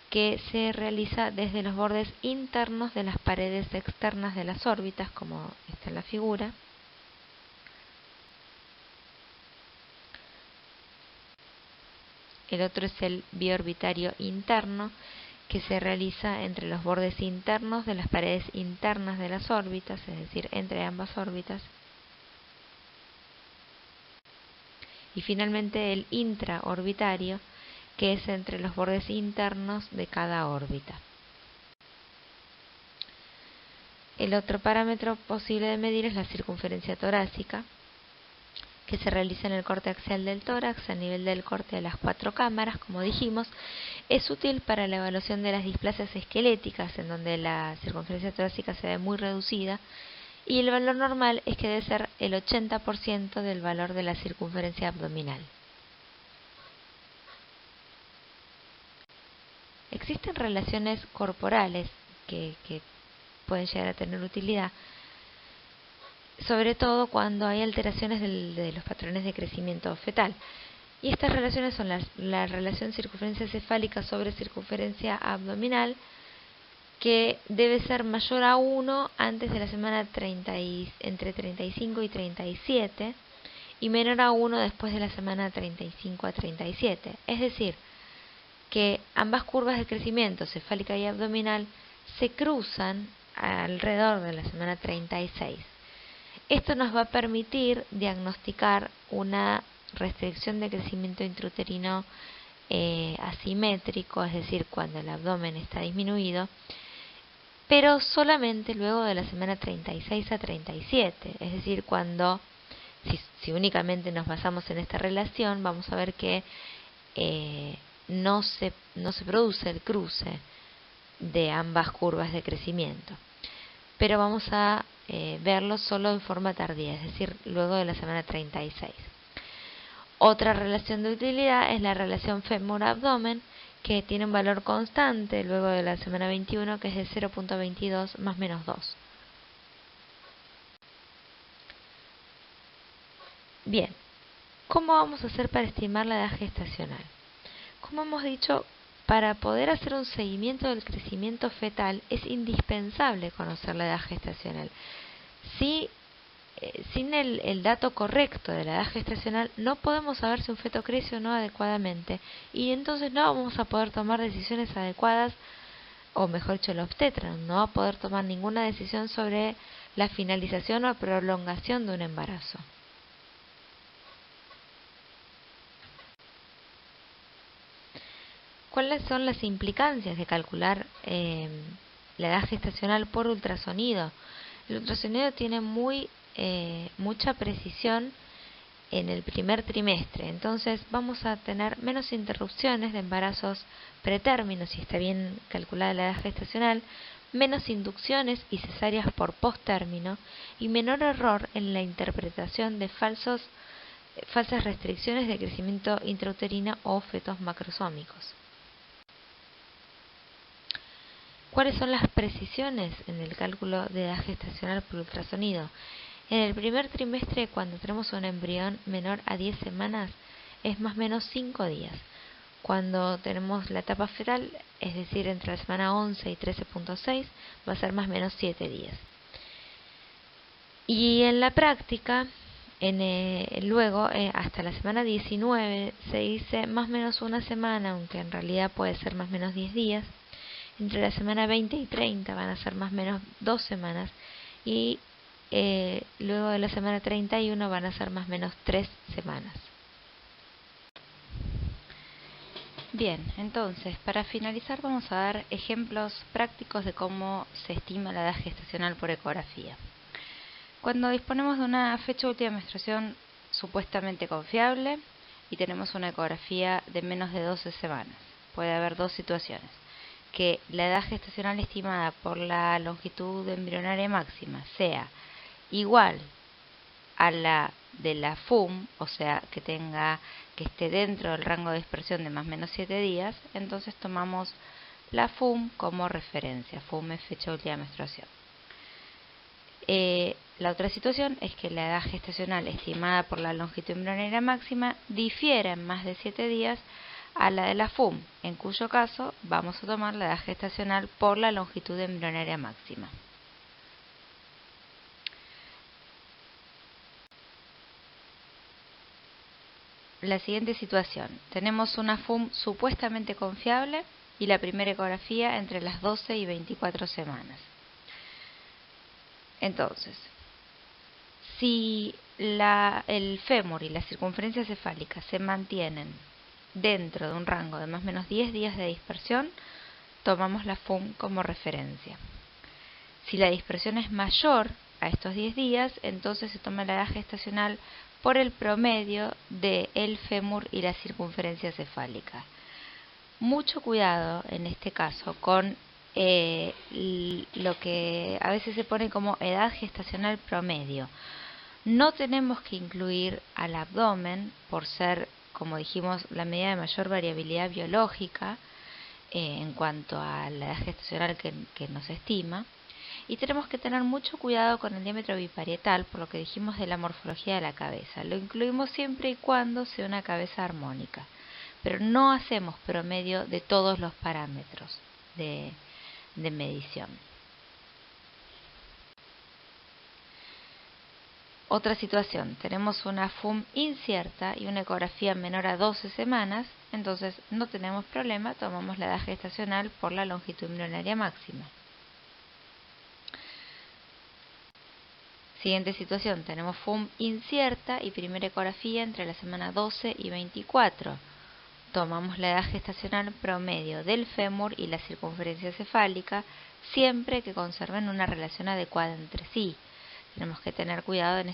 que se realiza desde los bordes internos de las paredes externas de las órbitas, como está en la figura. El otro es el biorbitario interno, que se realiza entre los bordes internos de las paredes internas de las órbitas, es decir, entre ambas órbitas. y finalmente el intraorbitario, que es entre los bordes internos de cada órbita. El otro parámetro posible de medir es la circunferencia torácica, que se realiza en el corte axial del tórax a nivel del corte de las 4 cámaras, como dijimos. Es útil para la evaluación de las displasias esqueléticas, en donde la circunferencia torácica se ve muy reducida, y el valor normal es que debe ser el 80% del valor de la circunferencia abdominal. Existen relaciones corporales que pueden llegar a tener utilidad, sobre todo cuando hay alteraciones de los patrones de crecimiento fetal. Y estas relaciones son la relación circunferencia cefálica sobre circunferencia abdominal, que debe ser mayor a 1 antes de la semana entre 35 y 37 y menor a 1 después de la semana 35 a 37. Es decir, que ambas curvas de crecimiento, cefálica y abdominal, se cruzan alrededor de la semana 36. Esto nos va a permitir diagnosticar una restricción de crecimiento intrauterino asimétrico, es decir, cuando el abdomen está disminuido, pero solamente luego de la semana 36 a 37, es decir, cuando, si únicamente nos basamos en esta relación, vamos a ver que no se produce el cruce de ambas curvas de crecimiento, pero vamos a verlo solo en forma tardía, es decir, luego de la semana 36. Otra relación de utilidad es la relación fémur-abdomen, que tiene un valor constante luego de la semana 21, que es de 0.22 más menos 2. Bien, ¿cómo vamos a hacer para estimar la edad gestacional? Como hemos dicho, para poder hacer un seguimiento del crecimiento fetal es indispensable conocer la edad gestacional. Sin el dato correcto de la edad gestacional no podemos saber si un feto crece o no adecuadamente, y entonces no vamos a poder tomar decisiones adecuadas, o mejor dicho, el obstetra no va a poder tomar ninguna decisión sobre la finalización o prolongación de un embarazo. ¿Cuáles son las implicancias de calcular la edad gestacional por ultrasonido? El ultrasonido tiene mucha precisión en el primer trimestre, entonces vamos a tener menos interrupciones de embarazos pretérminos si está bien calculada la edad gestacional, menos inducciones y cesáreas por posttérmino y menor error en la interpretación de falsas restricciones de crecimiento intrauterino o fetos macrosómicos. ¿Cuáles son las precisiones en el cálculo de edad gestacional por ultrasonido? En el primer trimestre, cuando tenemos un embrión menor a 10 semanas, es más o menos 5 días. Cuando tenemos la etapa fetal, es decir, entre la semana 11 y 13.6, va a ser más o menos 7 días. Y en la práctica, luego, hasta la semana 19, se dice más o menos una semana, aunque en realidad puede ser más o menos 10 días. Entre la semana 20 y 30 van a ser más o menos 2 semanas, y luego de la semana 31 van a ser más o menos 3 semanas. Bien, entonces, para finalizar vamos a dar ejemplos prácticos de cómo se estima la edad gestacional por ecografía. Cuando disponemos de una fecha de última menstruación supuestamente confiable y tenemos una ecografía de menos de 12 semanas, puede haber dos situaciones: que la edad gestacional estimada por la longitud embrionaria máxima sea igual a la de la FUM, o sea, que esté dentro del rango de dispersión de más o menos 7 días, entonces tomamos la FUM como referencia. FUM es fecha de última menstruación. La otra situación es que la edad gestacional estimada por la longitud embrionaria máxima difiera en más de 7 días a la de la FUM, en cuyo caso vamos a tomar la edad gestacional por la longitud embrionaria máxima. La siguiente situación: tenemos una FUM supuestamente confiable y la primera ecografía entre las 12 y 24 semanas. Entonces, si el fémur y la circunferencia cefálica se mantienen dentro de un rango de más o menos 10 días de dispersión, tomamos la FUM como referencia. Si la dispersión es mayor a estos 10 días, entonces se toma la edad gestacional por el promedio del fémur y la circunferencia cefálica. Mucho cuidado en este caso con lo que a veces se pone como edad gestacional promedio. No tenemos que incluir al abdomen por ser, como dijimos, la medida de mayor variabilidad biológica en cuanto a la edad gestacional que nos estima. Y tenemos que tener mucho cuidado con el diámetro biparietal, por lo que dijimos de la morfología de la cabeza. Lo incluimos siempre y cuando sea una cabeza armónica, pero no hacemos promedio de todos los parámetros de medición. Otra situación, tenemos una FUM incierta y una ecografía menor a 12 semanas, entonces no tenemos problema, tomamos la edad gestacional por la longitud embrionaria máxima. Siguiente situación, tenemos FUM incierta y primera ecografía entre la semana 12 y 24. Tomamos la edad gestacional promedio del fémur y la circunferencia cefálica, siempre que conserven una relación adecuada entre sí. Tenemos que tener cuidado en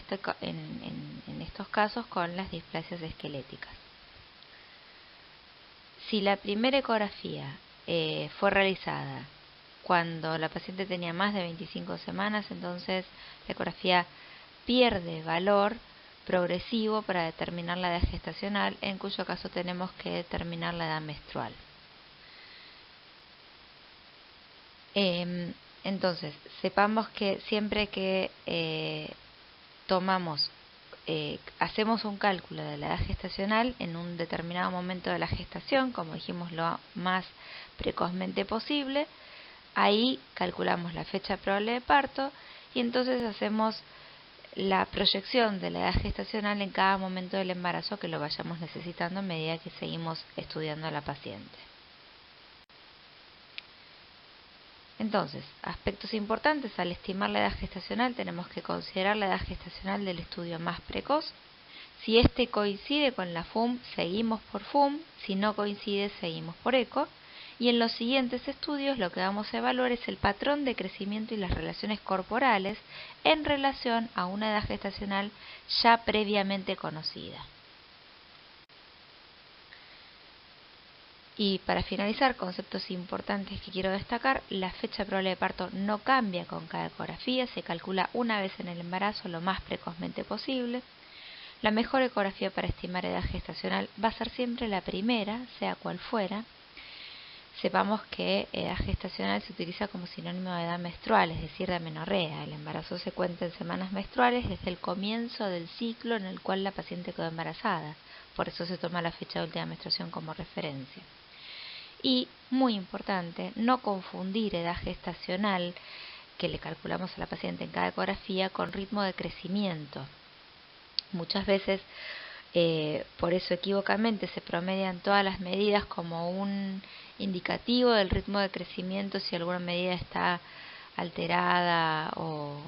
estos casos con las displasias esqueléticas. Si la primera ecografía fue realizada cuando la paciente tenía más de 25 semanas, entonces la ecografía pierde valor progresivo para determinar la edad gestacional, en cuyo caso tenemos que determinar la edad menstrual. Entonces, sepamos que siempre que hacemos un cálculo de la edad gestacional en un determinado momento de la gestación, como dijimos, lo más precozmente posible, ahí calculamos la fecha probable de parto y entonces hacemos la proyección de la edad gestacional en cada momento del embarazo que lo vayamos necesitando a medida que seguimos estudiando a la paciente. Entonces, aspectos importantes al estimar la edad gestacional, tenemos que considerar la edad gestacional del estudio más precoz. Si este coincide con la FUM, seguimos por FUM, si no coincide, seguimos por ECO. Y en los siguientes estudios lo que vamos a evaluar es el patrón de crecimiento y las relaciones corporales en relación a una edad gestacional ya previamente conocida. Y para finalizar, conceptos importantes que quiero destacar: la fecha probable de parto no cambia con cada ecografía, se calcula una vez en el embarazo lo más precozmente posible. La mejor ecografía para estimar edad gestacional va a ser siempre la primera, sea cual fuera. Sepamos que edad gestacional se utiliza como sinónimo de edad menstrual, es decir, de amenorrea. El embarazo se cuenta en semanas menstruales desde el comienzo del ciclo en el cual la paciente quedó embarazada. Por eso se toma la fecha de última menstruación como referencia. Y, muy importante, no confundir edad gestacional que le calculamos a la paciente en cada ecografía con ritmo de crecimiento. Muchas veces, por eso equívocamente, se promedian todas las medidas como un indicativo del ritmo de crecimiento si alguna medida está alterada o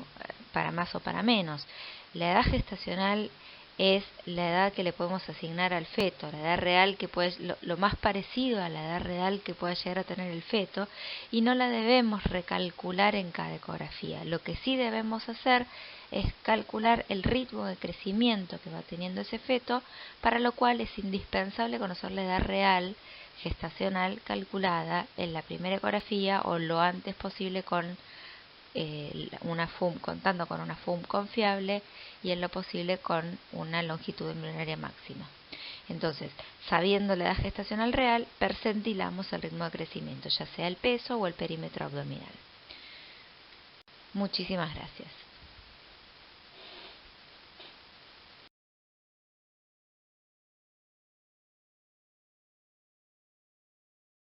para más o para menos. La edad gestacional es la edad que le podemos asignar al feto, la edad real que puede, lo más parecido a la edad real que pueda llegar a tener el feto, y no la debemos recalcular en cada ecografía. Lo que sí debemos hacer es calcular el ritmo de crecimiento que va teniendo ese feto, para lo cual es indispensable conocer la edad real gestacional calculada en la primera ecografía o lo antes posible con una FUM, contando con una FUM confiable y en lo posible con una longitud embrionaria máxima. Entonces, sabiendo la edad gestacional real, percentilamos el ritmo de crecimiento, ya sea el peso o el perímetro abdominal. Muchísimas gracias.